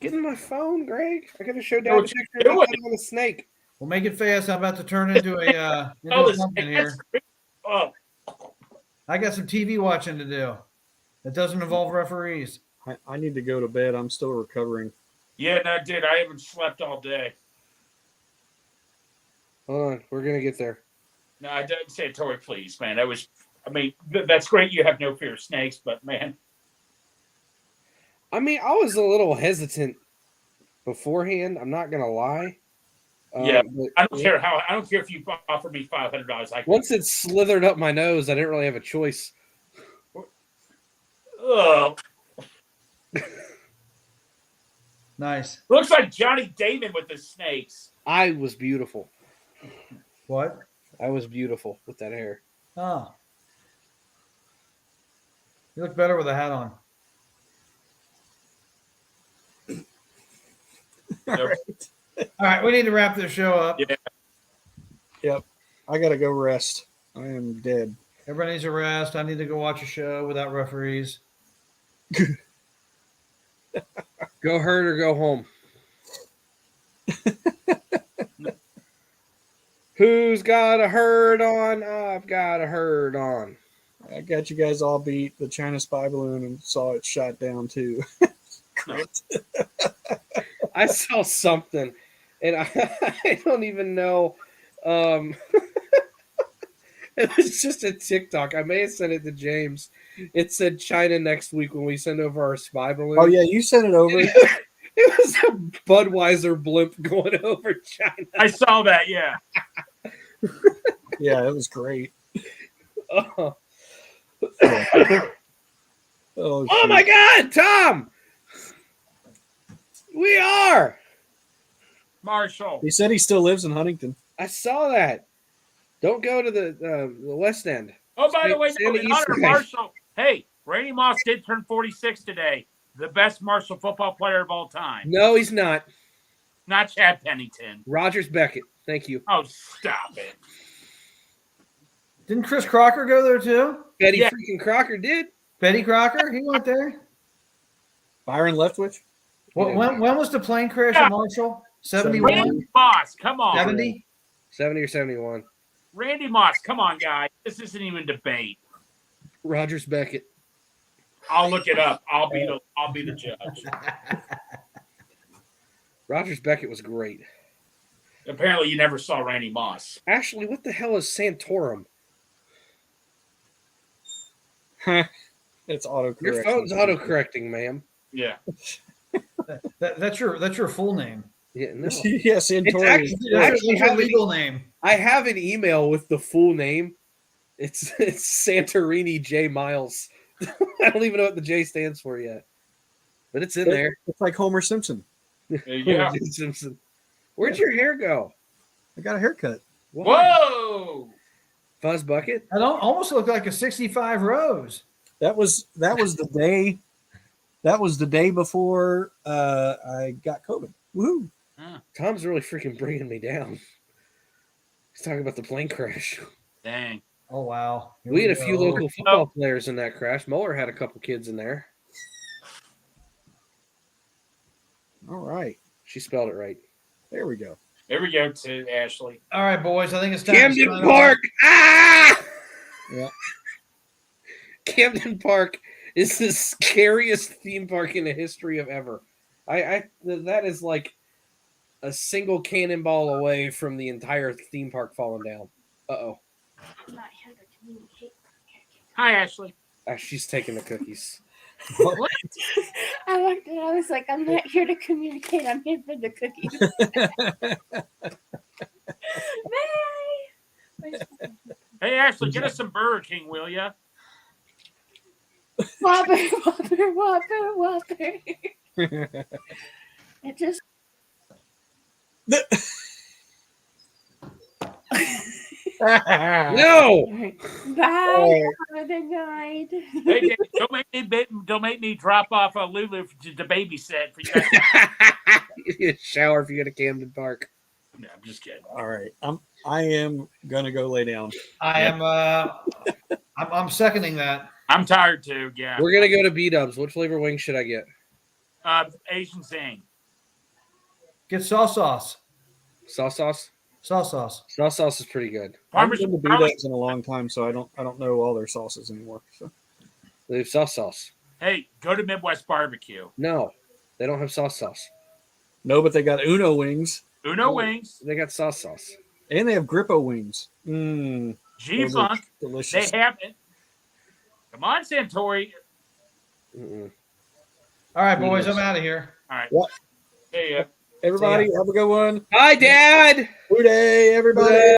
Speaker 2: Get in my phone, Greg. I gotta show Dad
Speaker 4: Oh,
Speaker 2: a picture of a snake.
Speaker 3: We'll make it fast. I'm about to turn into a
Speaker 4: Oh, the
Speaker 3: something
Speaker 4: snake.
Speaker 3: here.
Speaker 4: Oh,
Speaker 3: I got some TV watching to do. That doesn't involve referees.
Speaker 1: I need to go to bed. I'm still recovering.
Speaker 4: yeah, no, dude, I haven't slept all day.
Speaker 2: Hold on, we're gonna get there.
Speaker 4: No, I didn't say Tori, please, man. That's great. You have no fear of snakes, but man,
Speaker 2: I mean, I was a little hesitant beforehand. I'm not gonna lie.
Speaker 4: Yeah,
Speaker 2: but
Speaker 4: I don't care how. I don't care if you offer me $500.
Speaker 2: Once it slithered up my nose, I didn't really have a choice.
Speaker 4: Oh,
Speaker 3: Nice.
Speaker 4: looks like Johnny Damon with the snakes.
Speaker 2: I was beautiful.
Speaker 3: What?
Speaker 2: I was beautiful with that hair.
Speaker 3: Oh. You look better with a hat on.
Speaker 1: All right.
Speaker 3: All right, we need to wrap this show up.
Speaker 4: Yeah.
Speaker 1: Yep. I gotta go rest. I am dead.
Speaker 3: Everybody needs a rest. I need to go watch a show without referees.
Speaker 2: Go hurt or go home. Who's got a herd on? I've got a herd on.
Speaker 1: I got you guys all beat the China spy balloon and saw it shot down too. Great.
Speaker 2: I saw something, and I don't even know. It was just a TikTok. I may have sent it to James. It said China next week when we send over our spy balloon.
Speaker 1: Oh yeah, you sent it over.
Speaker 2: It was a Budweiser blimp going over China.
Speaker 4: I saw that. Yeah.
Speaker 1: Yeah, it was great.
Speaker 2: Oh,
Speaker 1: Oh,
Speaker 2: oh my God, Tom! We are.
Speaker 4: Marshall.
Speaker 1: He said he still lives in Huntington.
Speaker 2: I saw that. Don't go to the West End.
Speaker 4: Oh, by the way,
Speaker 2: Stay on
Speaker 4: no,
Speaker 2: the
Speaker 4: in
Speaker 2: East
Speaker 4: honor of
Speaker 2: Side.
Speaker 4: Marshall. Hey, Randy Moss did turn 46 today. The best Marshall football player of all time.
Speaker 2: No, he's not.
Speaker 4: Not Chad Pennington.
Speaker 2: Rogers Beckett. Thank you.
Speaker 4: Oh, stop it.
Speaker 3: Didn't Chris Crocker go there too?
Speaker 2: Betty
Speaker 4: Yeah.
Speaker 2: freaking Crocker did.
Speaker 3: Betty Crocker, he went there.
Speaker 1: Byron Leftwich.
Speaker 3: When was the plane crash at Marshall? 71?
Speaker 4: Randy Moss, come on.
Speaker 3: 70?
Speaker 2: 70 or 71.
Speaker 4: Randy Moss, come on, guys. This isn't even debate.
Speaker 2: Rogers Beckett.
Speaker 4: I'll look it up. I'll be the judge.
Speaker 2: Rogers Beckett was great.
Speaker 4: Apparently, you never saw Randy Moss.
Speaker 2: Actually, what the hell is Santorum?
Speaker 1: It's autocorrect.
Speaker 2: Your phone's autocorrecting, ma'am.
Speaker 4: Yeah.
Speaker 3: That's your full name.
Speaker 2: Yeah, no.
Speaker 1: Yeah, Santori.
Speaker 3: That's your legal name.
Speaker 2: I have an email with the full name. It's Santorini J Miles. I don't even know what the J stands for yet, but it's in there.
Speaker 1: It's like Homer Simpson.
Speaker 4: Yeah.
Speaker 2: Simpson. Where'd your hair go?
Speaker 1: I got a haircut.
Speaker 4: Whoa!
Speaker 2: Fuzz bucket.
Speaker 3: It almost looked like a 65 Rose.
Speaker 1: That was the day. That was the day before I got COVID. Woohoo!
Speaker 2: Tom's really freaking bringing me down. He's talking about the plane crash.
Speaker 4: Dang.
Speaker 3: Oh wow.
Speaker 2: We had a few local football players in that crash. Mueller had a couple kids in there.
Speaker 1: All right.
Speaker 2: She spelled it right.
Speaker 1: There we go.
Speaker 4: Here we go to Ashley.
Speaker 3: All right, boys. I think it's time.
Speaker 2: Camden Park. Ah!
Speaker 1: Yeah.
Speaker 2: Camden Park is the scariest theme park in the history of ever. That is like a single cannonball away from the entire theme park falling down. Uh-oh.
Speaker 4: Hi, Ashley.
Speaker 2: She's taking the cookies.
Speaker 4: What?
Speaker 5: I looked and I was like, I'm not here to communicate. I'm here for the cookies. Bye.
Speaker 4: Hey, Ashley, get us some Burger King, will ya?
Speaker 5: Whopper, whopper, whopper, whopper. It just.
Speaker 2: No!
Speaker 5: Bye. Have a good night.
Speaker 4: Hey, Dad, don't make me drop off a Lulu to babysit for you.
Speaker 2: You get a shower if you go to Camden Park.
Speaker 4: No, I'm just kidding.
Speaker 1: All right. I am gonna go lay down.
Speaker 3: I am. I'm seconding that.
Speaker 4: I'm tired too. Yeah.
Speaker 2: We're gonna go to B-Dubs. What flavor wings should I get?
Speaker 4: Asian Zing.
Speaker 3: Get sauce.
Speaker 2: Sauce.
Speaker 3: Sauce.
Speaker 2: Sauce is pretty good.
Speaker 1: I haven't been to B-Dubs in a long time, so I don't know all their sauces anymore. So.
Speaker 2: They have sauce.
Speaker 4: Hey, go to Midwest Barbecue.
Speaker 2: No, they don't have sauce.
Speaker 1: No, but they got Uno wings.
Speaker 4: Uno wings.
Speaker 2: They got sauce.
Speaker 1: And they have Grippo wings.
Speaker 4: G-Funk.
Speaker 1: Delicious.
Speaker 4: They have it. Come on, Santori.
Speaker 2: Mm-mm.
Speaker 3: All right, boys. I'm out of here.
Speaker 4: All right.
Speaker 1: What?
Speaker 4: Hey,
Speaker 1: Everybody, have a good one.
Speaker 2: Bye, Dad.
Speaker 1: Good day, everybody.